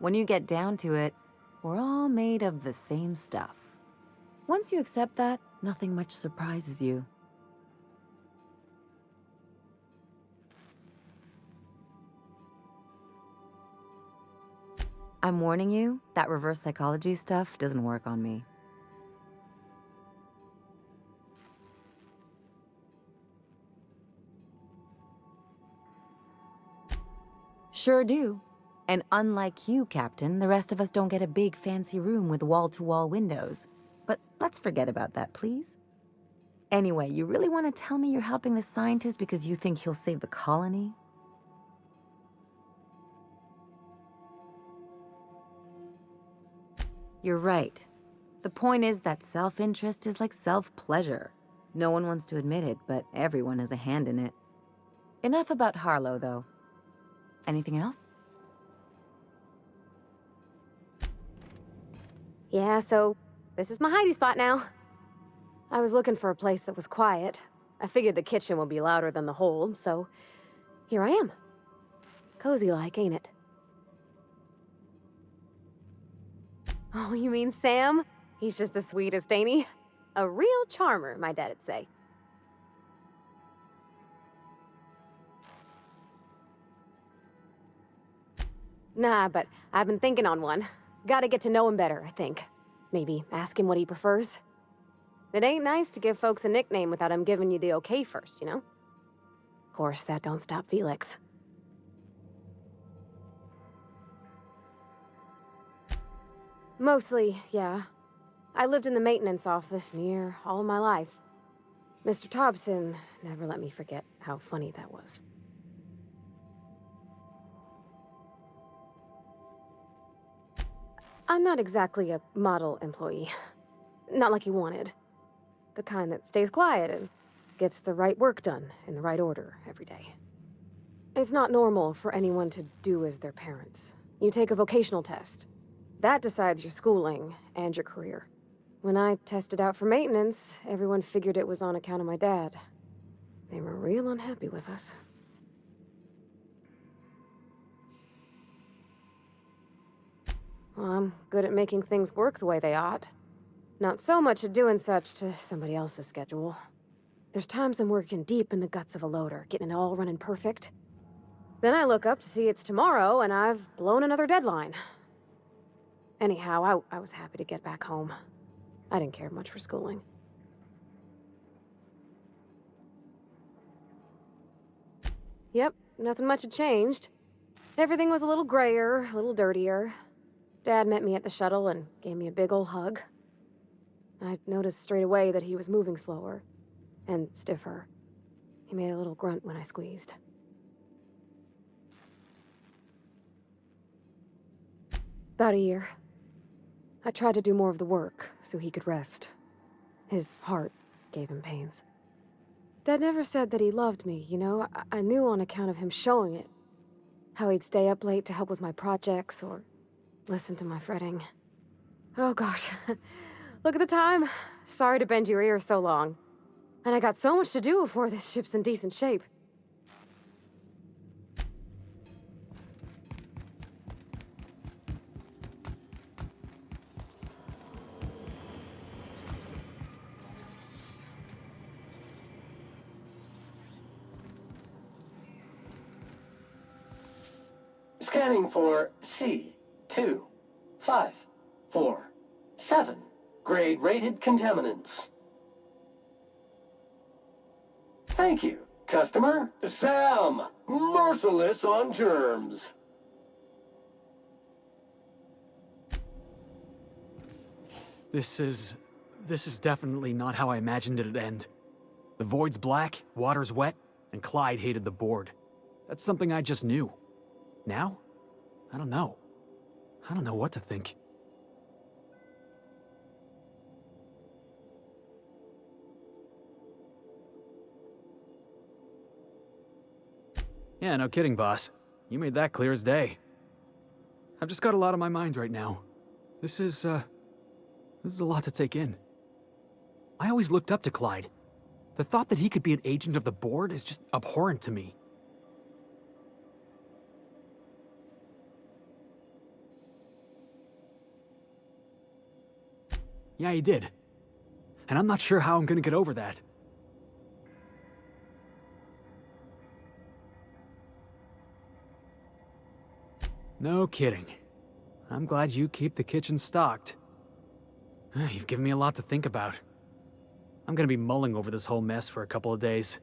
When you get down to it, we're all made of the same stuff. Once you accept that, nothing much surprises you. I'm warning you, that reverse psychology stuff doesn't work on me. Sure do. And unlike you, Captain, the rest of us don't get a big fancy room with wall-to-wall windows. But let's forget about that, please. Anyway, you really want to tell me you're helping the scientist because you think he'll save the colony? You're right. The point is that self-interest is like self-pleasure. No one wants to admit it, but everyone has a hand in it. Enough about Harlow, though. Anything else? Yeah, so this is my hidey spot now. I was looking for a place that was quiet. I figured the kitchen would be louder than the hold, so here I am. Cozy-like, ain't it? Oh, you mean Sam? He's just the sweetest, ain't he? A real charmer, my dad'd say. Nah, but I've been thinking on one. Gotta get to know him better, I think. Maybe ask him what he prefers. It ain't nice to give folks a nickname without him giving you the okay first, you know? Of course, that don't stop Felix. Mostly, yeah. I lived in the maintenance office near all my life. Mr. Thompson never let me forget how funny that was. I'm not exactly a model employee. Not like he wanted. The kind that stays quiet and gets the right work done in the right order every day. It's not normal for anyone to do as their parents. You take a vocational test. That decides your schooling and your career. When I tested out for maintenance, everyone figured it was on account of my dad. They were real unhappy with us. Well, I'm good at making things work the way they ought. Not so much at doing such to somebody else's schedule. There's times I'm working deep in the guts of a loader, getting it all running perfect. Then I look up to see it's tomorrow, and I've blown another deadline. Anyhow, I was happy to get back home. I didn't care much for schooling. Yep, nothing much had changed. Everything was a little grayer, a little dirtier. Dad met me at the shuttle and gave me a big ol' hug. I noticed straight away that he was moving slower and stiffer. He made a little grunt when I squeezed. About a year. I tried to do more of the work so he could rest. His heart gave him pains. Dad never said that he loved me, you know? I knew on account of him showing it. How he'd stay up late to help with my projects or listen to my fretting. Oh gosh. Look at the time. Sorry to bend your ears so long. And I got so much to do before this ship's in decent shape. Scanning for C2547. Grade rated contaminants. Thank you, customer. Sam, merciless on germs. This is definitely not how I imagined it'd end. The void's black, water's wet, and Clyde hated the board. That's something I just knew. Now? I don't know. I don't know what to think. Yeah, no kidding, boss. You made that clear as day. I've just got a lot on my mind right now. This is a lot to take in. I always looked up to Clyde. The thought that he could be an agent of the board is just abhorrent to me. Yeah, he did. And I'm not sure how I'm gonna get over that. No kidding. I'm glad you keep the kitchen stocked. You've given me a lot to think about. I'm gonna be mulling over this whole mess for a couple of days.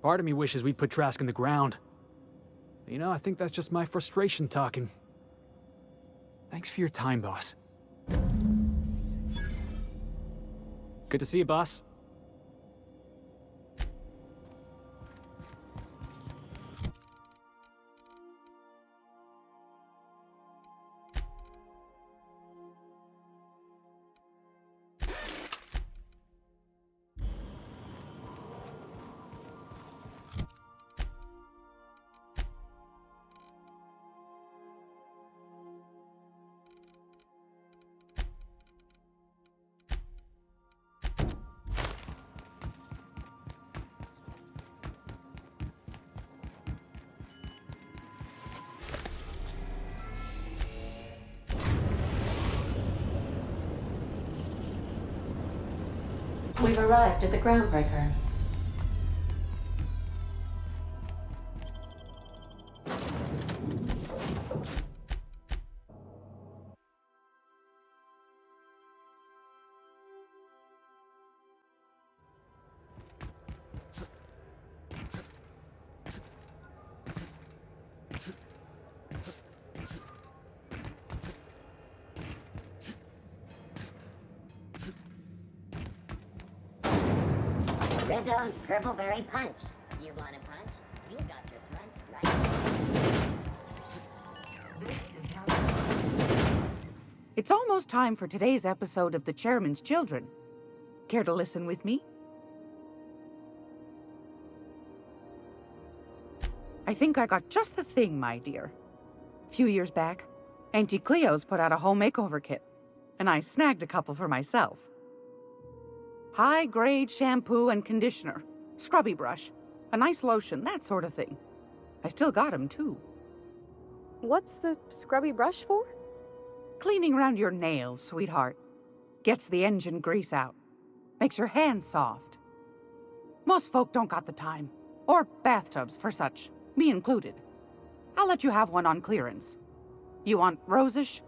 Part of me wishes we'd put Trask in the ground. But, you know, I think that's just my frustration talking. Thanks for your time, boss. Good to see you, boss. We've arrived at the groundbreaker. Rizzo's Purpleberry Punch. You want a punch? You got your punch right. It's almost time for today's episode of The Chairman's Children. Care to listen with me? I think I got just the thing, my dear. A few years back, Auntie Cleo's put out a home makeover kit, and I snagged a couple for myself. High-grade shampoo and conditioner, scrubby brush, a nice lotion, that sort of thing. I still got 'em, too. What's the scrubby brush for? Cleaning around your nails, sweetheart. Gets the engine grease out. Makes your hands soft. Most folk don't got the time. Or bathtubs for such, me included. I'll let you have one on clearance. You want rosish,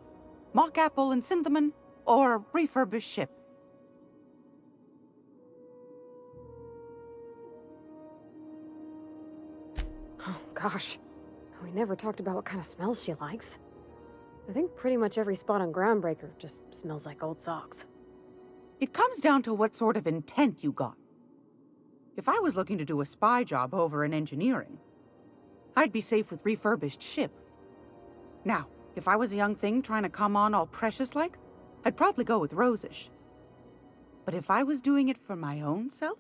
mock apple and cinnamon, or refurbished ship? Oh, gosh. We never talked about what kind of smells she likes. I think pretty much every spot on Groundbreaker just smells like old socks. It comes down to what sort of intent you got. If I was looking to do a spy job over in engineering, I'd be safe with refurbished ship. Now, if I was a young thing trying to come on all precious-like, I'd probably go with rosish. But if I was doing it for my own self,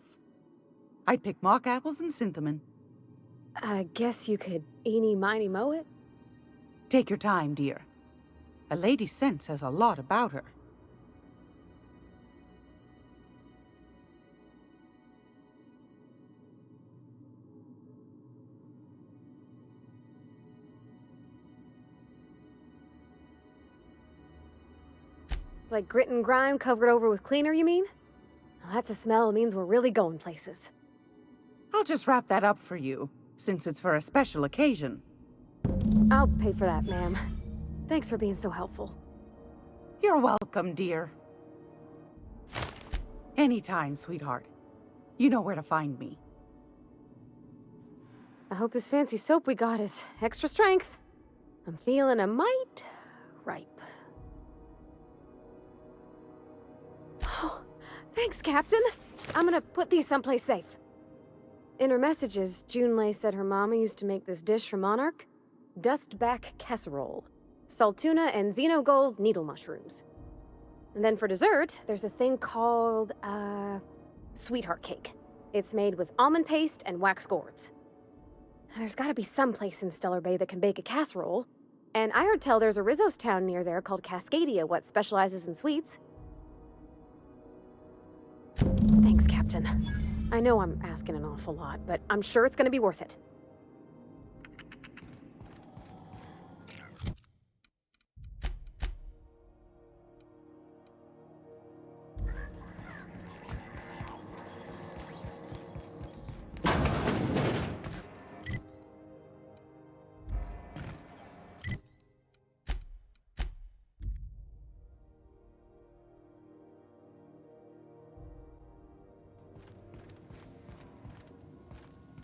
I'd pick mock apples and cinnamon. I guess you could eeny-miny-moe it? Take your time, dear. A lady's scent says a lot about her. Like grit and grime covered over with cleaner, you mean? Well, that's a smell that means we're really going places. I'll just wrap that up for you, since it's for a special occasion. I'll pay for that, ma'am. Thanks for being so helpful. You're welcome, dear. Anytime, sweetheart. You know where to find me. I hope this fancy soap we got is extra strength. I'm feeling a mite ripe. Oh, thanks, Captain. I'm gonna put these someplace safe. In her messages, Junlei said her mama used to make this dish for Monarch. Dustback casserole. Salt tuna and xenogold needle mushrooms. And then for dessert, there's a thing called, sweetheart cake. It's made with almond paste and wax gourds. There's gotta be some place in Stellar Bay that can bake a casserole. And I heard tell there's a Rizzo's town near there called Cascadia what specializes in sweets. Thanks, Captain. I know I'm asking an awful lot, but I'm sure it's gonna be worth it.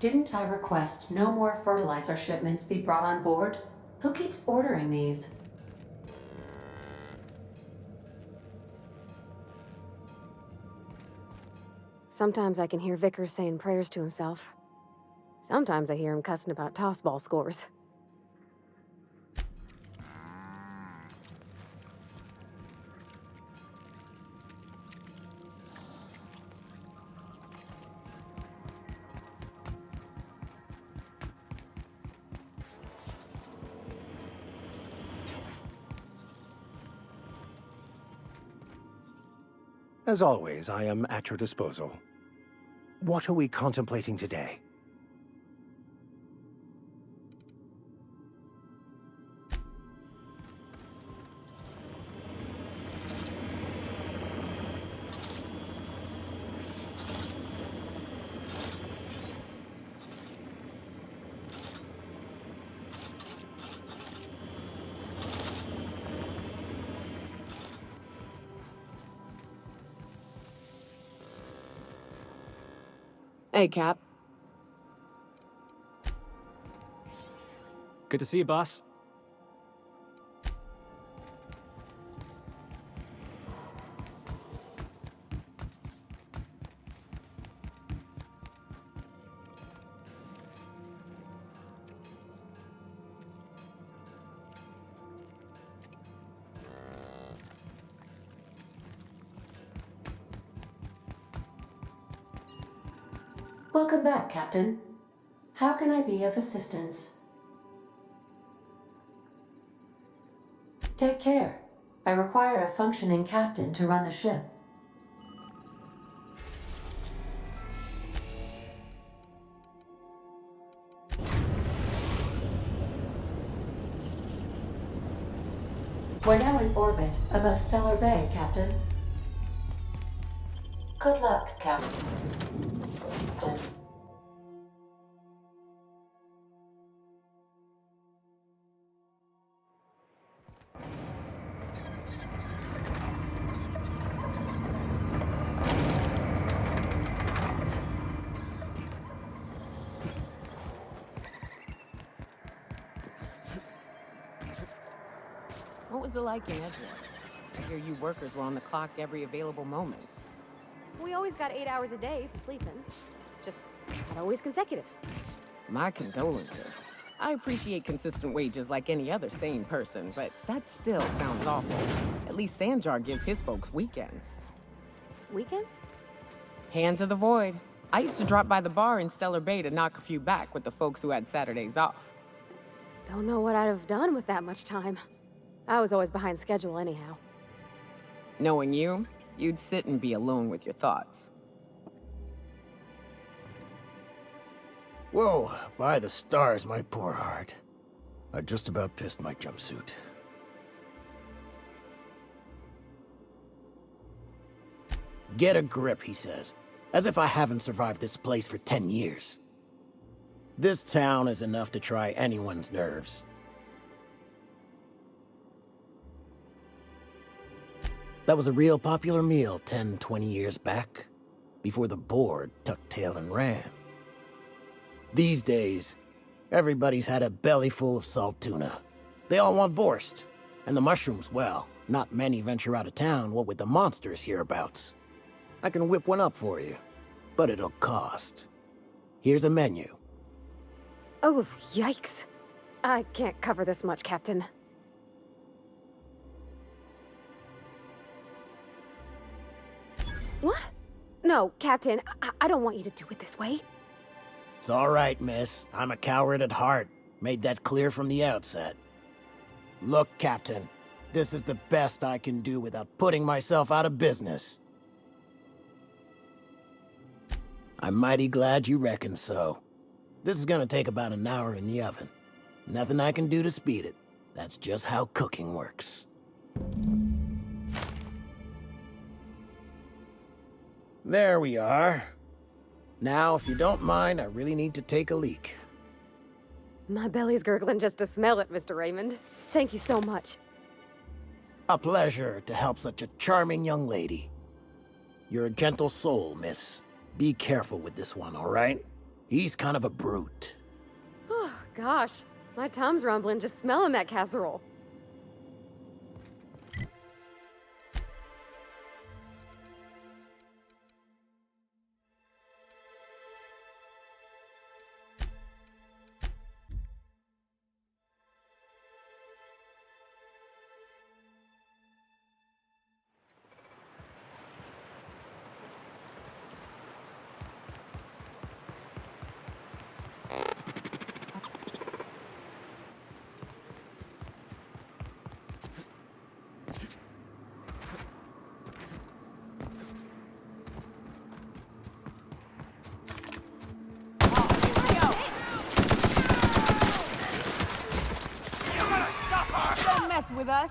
Didn't I request no more fertilizer shipments be brought on board? Who keeps ordering these? Sometimes I can hear Vickers saying prayers to himself. Sometimes I hear him cussing about tossball scores. As always, I am at your disposal. What are we contemplating today? Hey, Cap. Good to see you, boss. Welcome back, Captain. How can I be of assistance? Take care. I require a functioning captain to run the ship. We're now in orbit above Stellar Bay, Captain. Good luck, Captain. What was it like in Edgewater? I hear you workers were on the clock every available moment. We always got 8 hours a day for sleeping. Just not always consecutive. My condolences. I appreciate consistent wages like any other sane person, but that still sounds awful. At least Sanjar gives his folks weekends. Weekends? Hand to the void. I used to drop by the bar in Stellar Bay to knock a few back with the folks who had Saturdays off. Don't know what I'd have done with that much time. I was always behind schedule anyhow. Knowing you, you'd sit and be alone with your thoughts. Whoa, by the stars, my poor heart. I just about pissed my jumpsuit. Get a grip, he says. As if I haven't survived this place for 10 years. This town is enough to try anyone's nerves. That was a real popular meal 10, 20 years back, before the board tucked tail and ran. These days, everybody's had a belly full of salt tuna. They all want borscht. And the mushrooms, well, not many venture out of town, what with the monsters hereabouts. I can whip one up for you, but it'll cost. Here's a menu. Oh, yikes. I can't cover this much, Captain. What? No, Captain, I don't want you to do it this way. It's all right, miss. I'm a coward at heart. Made that clear from the outset. Look, Captain, this is the best I can do without putting myself out of business. I'm mighty glad you reckon so. This is gonna take about an hour in the oven. Nothing I can do to speed it. That's just how cooking works. There we are. Now, if you don't mind, I really need to take a leak. My belly's gurgling just to smell it, Mr. Raymond. Thank you so much. A pleasure to help such a charming young lady. You're a gentle soul, miss. Be careful with this one, all right? He's kind of a brute. Oh, gosh. My tum's rumbling just smelling that casserole. Don't mess with us.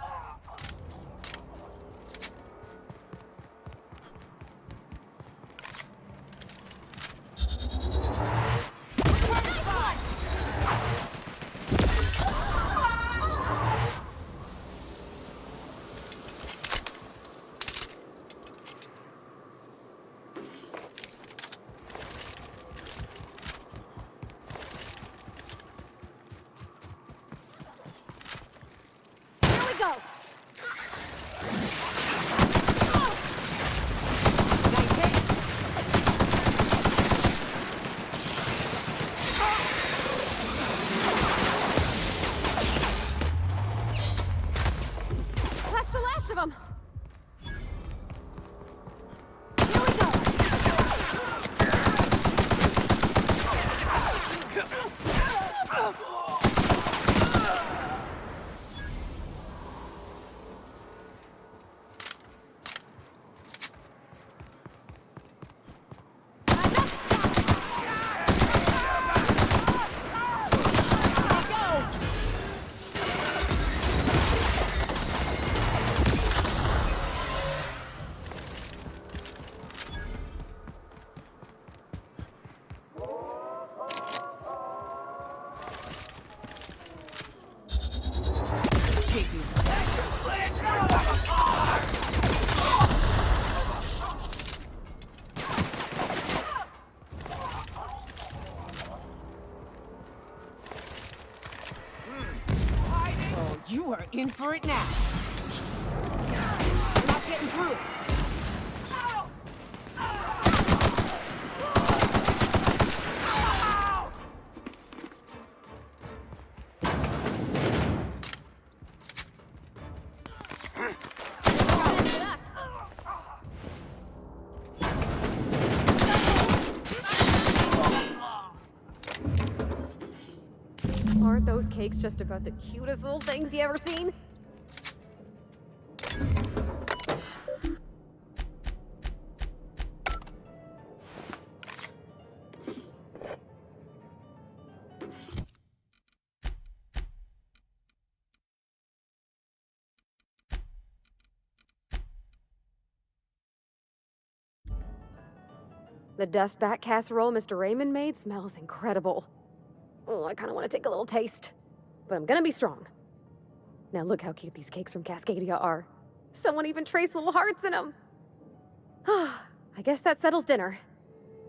Here we go! In for it now. We're not getting through it. Aren't those cakes just about the cutest little things you ever seen? The dust bat casserole Mr. Raymond made smells incredible. Oh, I kind of want to take a little taste. But I'm gonna be strong. Now look how cute these cakes from Cascadia are. Someone even traced little hearts in them. I guess that settles dinner.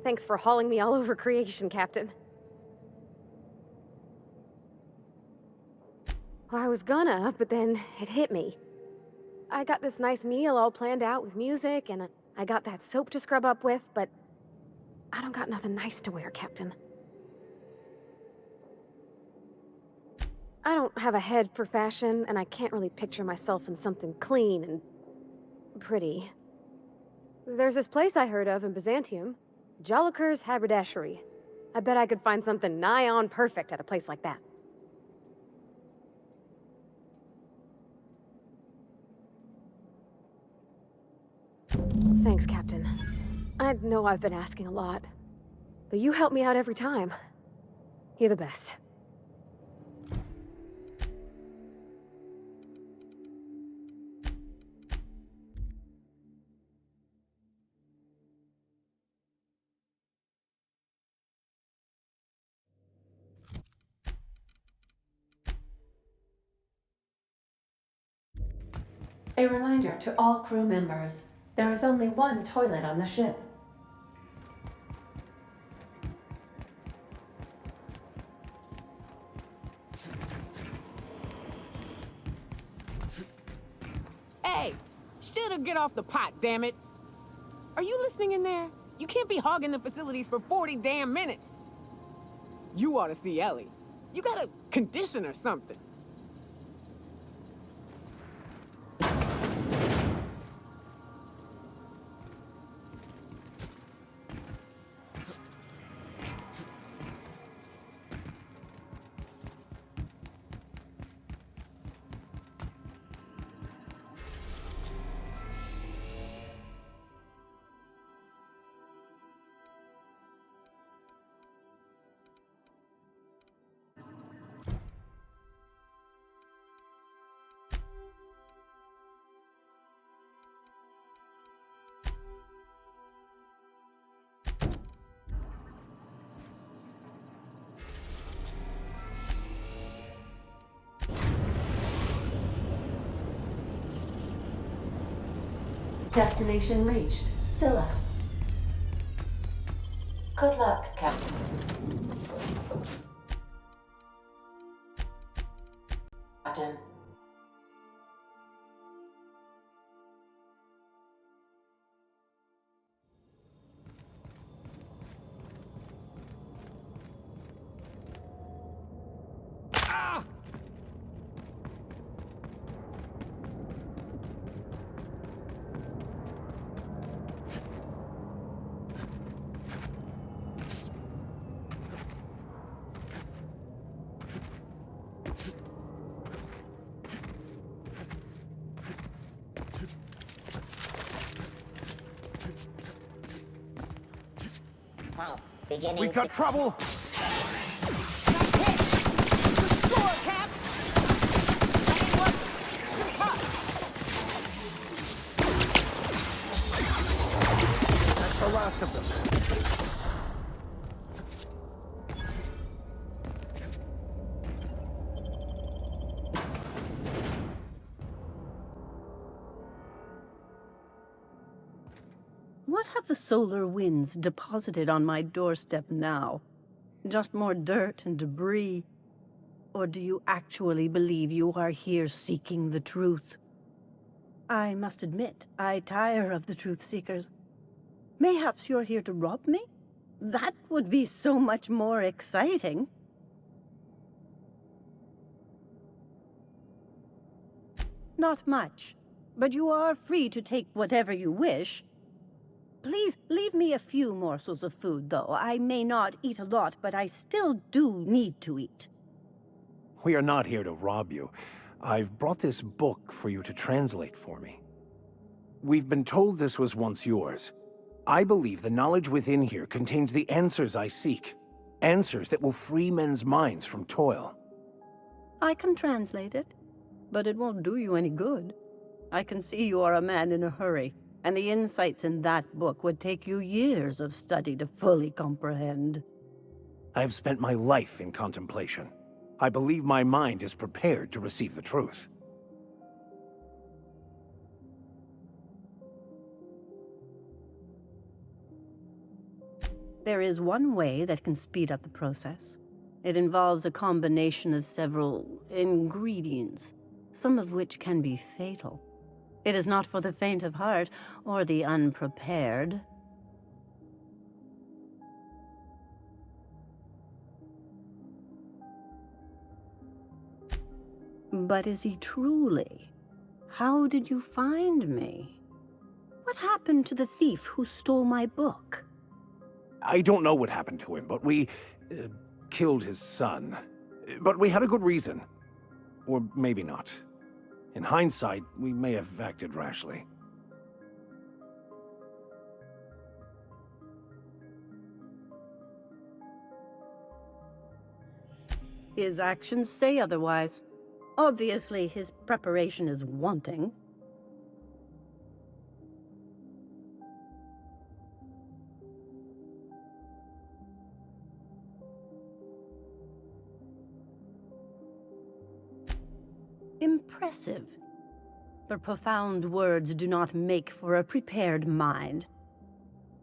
Thanks for hauling me all over creation, Captain. Well, I was gonna, but then it hit me. I got this nice meal all planned out with music, and I got that soap to scrub up with, but I don't got nothing nice to wear, Captain. I don't have a head for fashion, and I can't really picture myself in something clean and pretty. There's this place I heard of in Byzantium, Jolicoeur's Haberdashery. I bet I could find something nigh on perfect at a place like that. Thanks, Captain. I know I've been asking a lot, but you help me out every time. You're the best. A reminder to all crew members, there is only one toilet on the ship. Hey! Should've get off the pot, damn it! Are you listening in there? You can't be hogging the facilities for 40 damn minutes! You ought to see Ellie. You got a condition or something. Destination reached. Scylla. Good luck, Captain. Captain. Halt. Beginning. We've got trouble! That's the last of them. What have the solar winds deposited on my doorstep now? Just more dirt and debris. Or do you actually believe you are here seeking the truth? I must admit, I tire of the truth seekers. Mayhaps you're here to rob me? That would be so much more exciting. Not much, but you are free to take whatever you wish. Please, leave me a few morsels of food, though. I may not eat a lot, but I still do need to eat. We are not here to rob you. I've brought this book for you to translate for me. We've been told this was once yours. I believe the knowledge within here contains the answers I seek. Answers that will free men's minds from toil. I can translate it, but it won't do you any good. I can see you are a man in a hurry, and the insights in that book would take you years of study to fully comprehend. I have spent my life in contemplation. I believe my mind is prepared to receive the truth. There is one way that can speed up the process. It involves a combination of several ingredients, some of which can be fatal. It is not for the faint of heart or the unprepared. But is he truly? How did you find me? What happened to the thief who stole my book? I don't know what happened to him, but we killed his son. But we had a good reason. Or maybe not. In hindsight, we may have acted rashly. His actions say otherwise. Obviously, his preparation is wanting. Impressive. But profound words do not make for a prepared mind.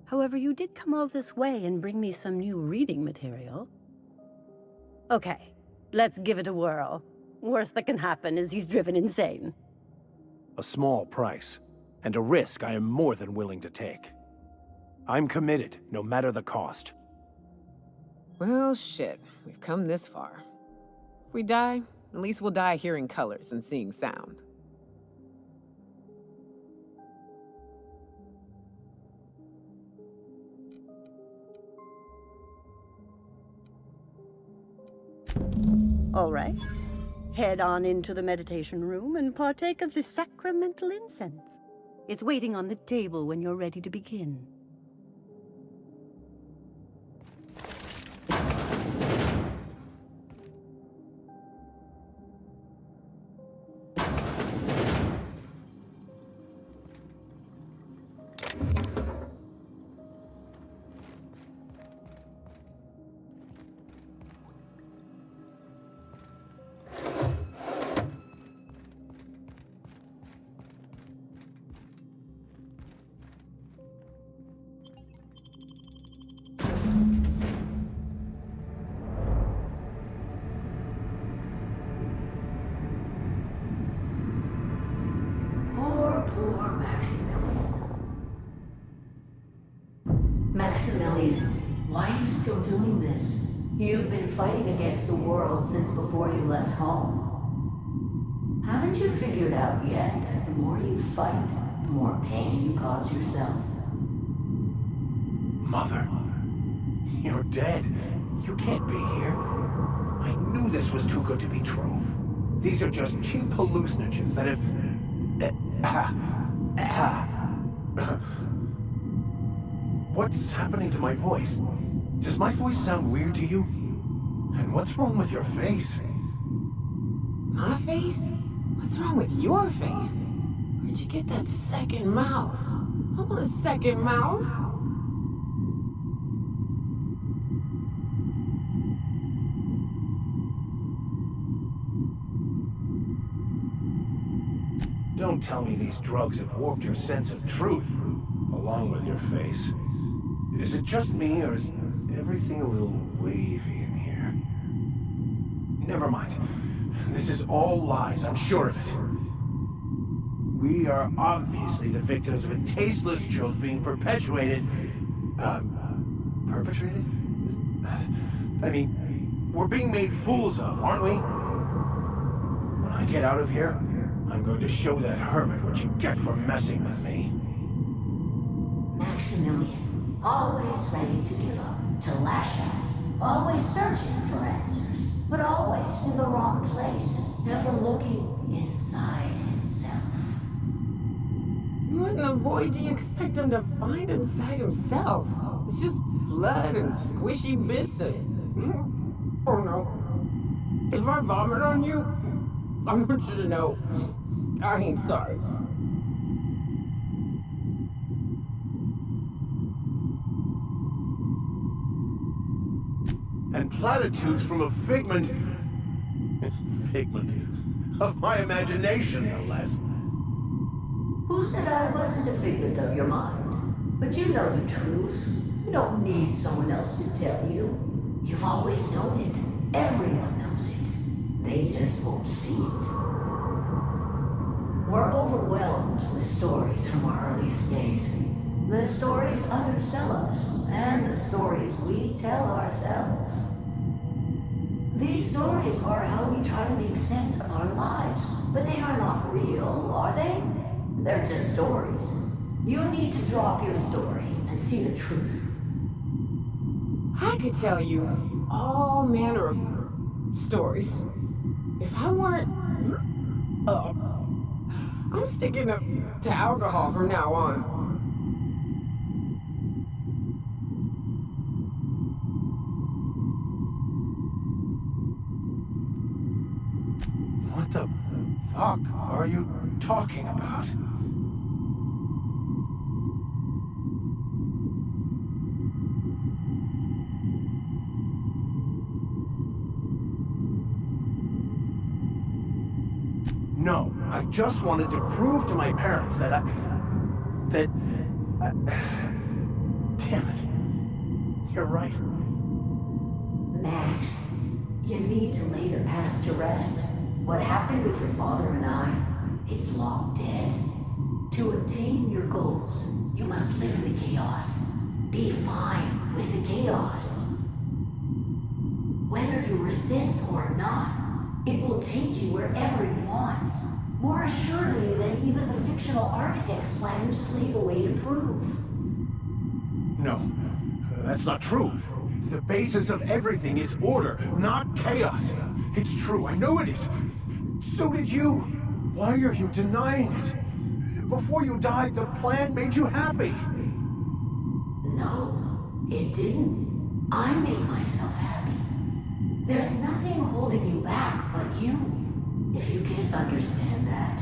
However, you did come all this way and bring me some new reading material. Okay, let's give it a whirl. Worst that can happen is he's driven insane. A small price, and a risk I am more than willing to take. I'm committed, no matter the cost. Well, shit. We've come this far. If we die, at least we'll die hearing colors and seeing sound. All right. Head on into the meditation room and partake of the sacramental incense. It's waiting on the table when you're ready to begin. Poor Maximilian. Maximilian, why are you still doing this? You've been fighting against the world since before you left home. Haven't you figured out yet that the more you fight, the more pain you cause yourself? Mother, you're dead. You can't be here. I knew this was too good to be true. These are just cheap hallucinogens that have... What's happening to my voice? Does my voice sound weird to you? And what's wrong with your face? My face? What's wrong with your face? Where'd you get that second mouth? I want a second mouth. Don't tell me these drugs have warped your sense of truth, along with your face. Is it just me, or is everything a little wavy in here? never mind. This is all lies, I'm sure of it. We are obviously the victims of a tasteless joke being perpetuated. Perpetrated? I mean, we're being made fools of, aren't we? When I get out of here, I'm going to show that hermit what you get for messing with me. Maximilian, always ready to give up, to lash out, always searching for answers, but always in the wrong place, never looking inside himself. What in the void do you expect him to find inside himself? It's just blood and squishy bits and... Oh no. If I vomit on you, I want you to know I ain't sorry. And platitudes from a figment of my imagination, no less. Who said I wasn't a figment of your mind? But you know the truth. You don't need someone else to tell you. You've always known it. Everyone knows it. They just won't see it. We're overwhelmed with stories from our earliest days. The stories others tell us, and the stories we tell ourselves. These stories are how we try to make sense of our lives, but they are not real, are they? They're just stories. You need to drop your story and see the truth. I could tell you all manner of stories. If I weren't... I'm sticking to alcohol from now on. What the fuck are you talking about? No, I just wanted to prove to my parents that damn it. You're right. Max, you need to lay the past to rest. What happened with your father and I, it's long dead. To attain your goals, you must live in the chaos. Be fine with the chaos. Whether you resist or not, it will take you wherever it wants. More assuredly than even the fictional architect's plan you slave away to prove. No, that's not true. The basis of everything is order, not chaos. It's true, I know it is. So did you. Why are you denying it? Before you died, the plan made you happy. No, it didn't. I made myself happy. There's nothing holding you back but you. If you can't understand that,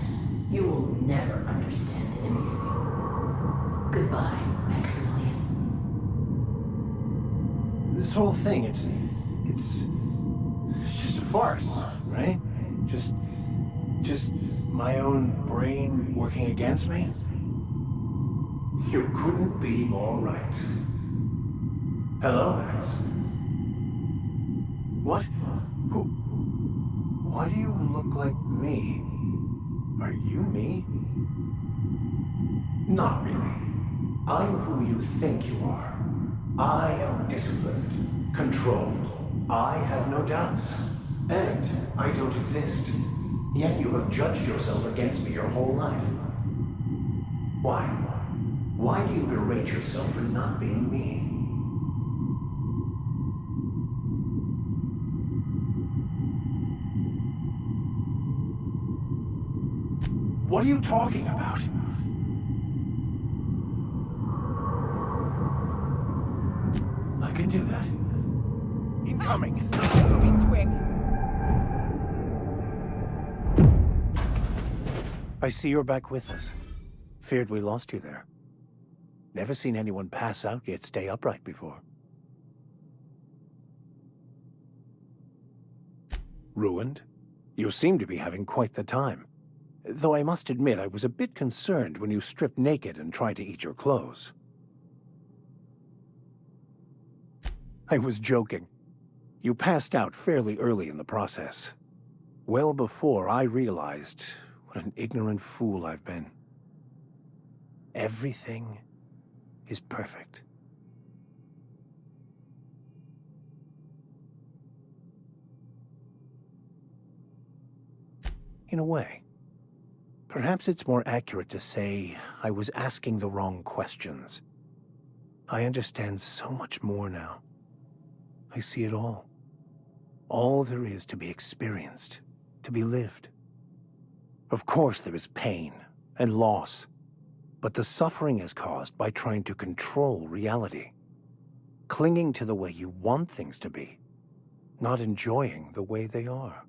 you will never understand anything. Goodbye, Maximilian. This whole thing, it's just a farce, right? Just my own brain working against me? You couldn't be more right. Hello, Max. What? Who? Why do you look like me? Are you me? Not really. I'm who you think you are. I am disciplined, controlled. I have no doubts. And I don't exist. Yet you have judged yourself against me your whole life. Why? Why do you berate yourself for not being me? What are you talking about? I can do that. Incoming. Be quick. I see you're back with us. Feared we lost you there. Never seen anyone pass out yet stay upright before. Ruined? You seem to be having quite the time. Though I must admit I was a bit concerned when you stripped naked and tried to eat your clothes. I was joking. You passed out fairly early in the process. Well before I realized what an ignorant fool I've been. Everything is perfect. In a way. Perhaps it's more accurate to say I was asking the wrong questions. I understand so much more now. I see it all. All there is to be experienced, to be lived. Of course there is pain and loss, but the suffering is caused by trying to control reality, clinging to the way you want things to be, not enjoying the way they are.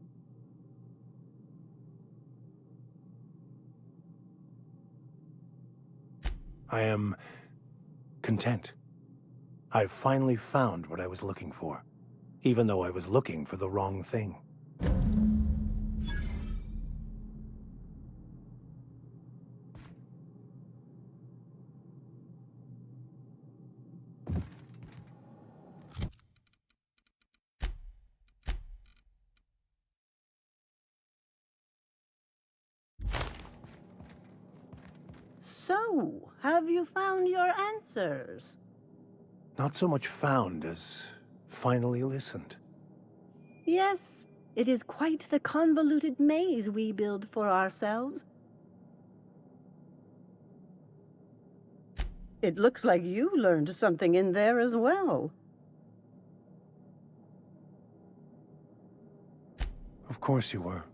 I am content. I've finally found what I was looking for, even though I was looking for the wrong thing. So, have you found your answers? Not so much found as finally listened. Yes, it is quite the convoluted maze we build for ourselves. It looks like you learned something in there as well. Of course you were.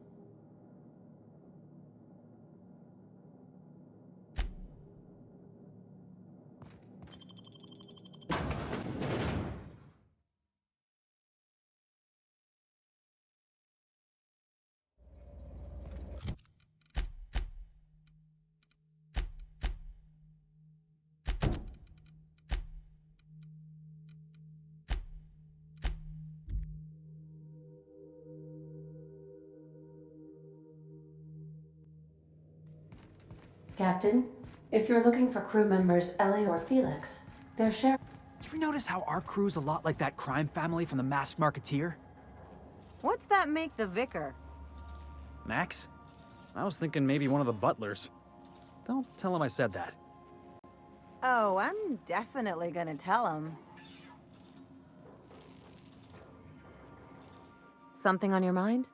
Captain, if you're looking for crew members Ellie or Felix, they're sharing. You ever notice how our crew's a lot like that crime family from The Masked Marketeer? What's that make the vicar? Max? I was thinking maybe one of the butlers. Don't tell him I said that. Oh, I'm definitely gonna tell him. Something on your mind?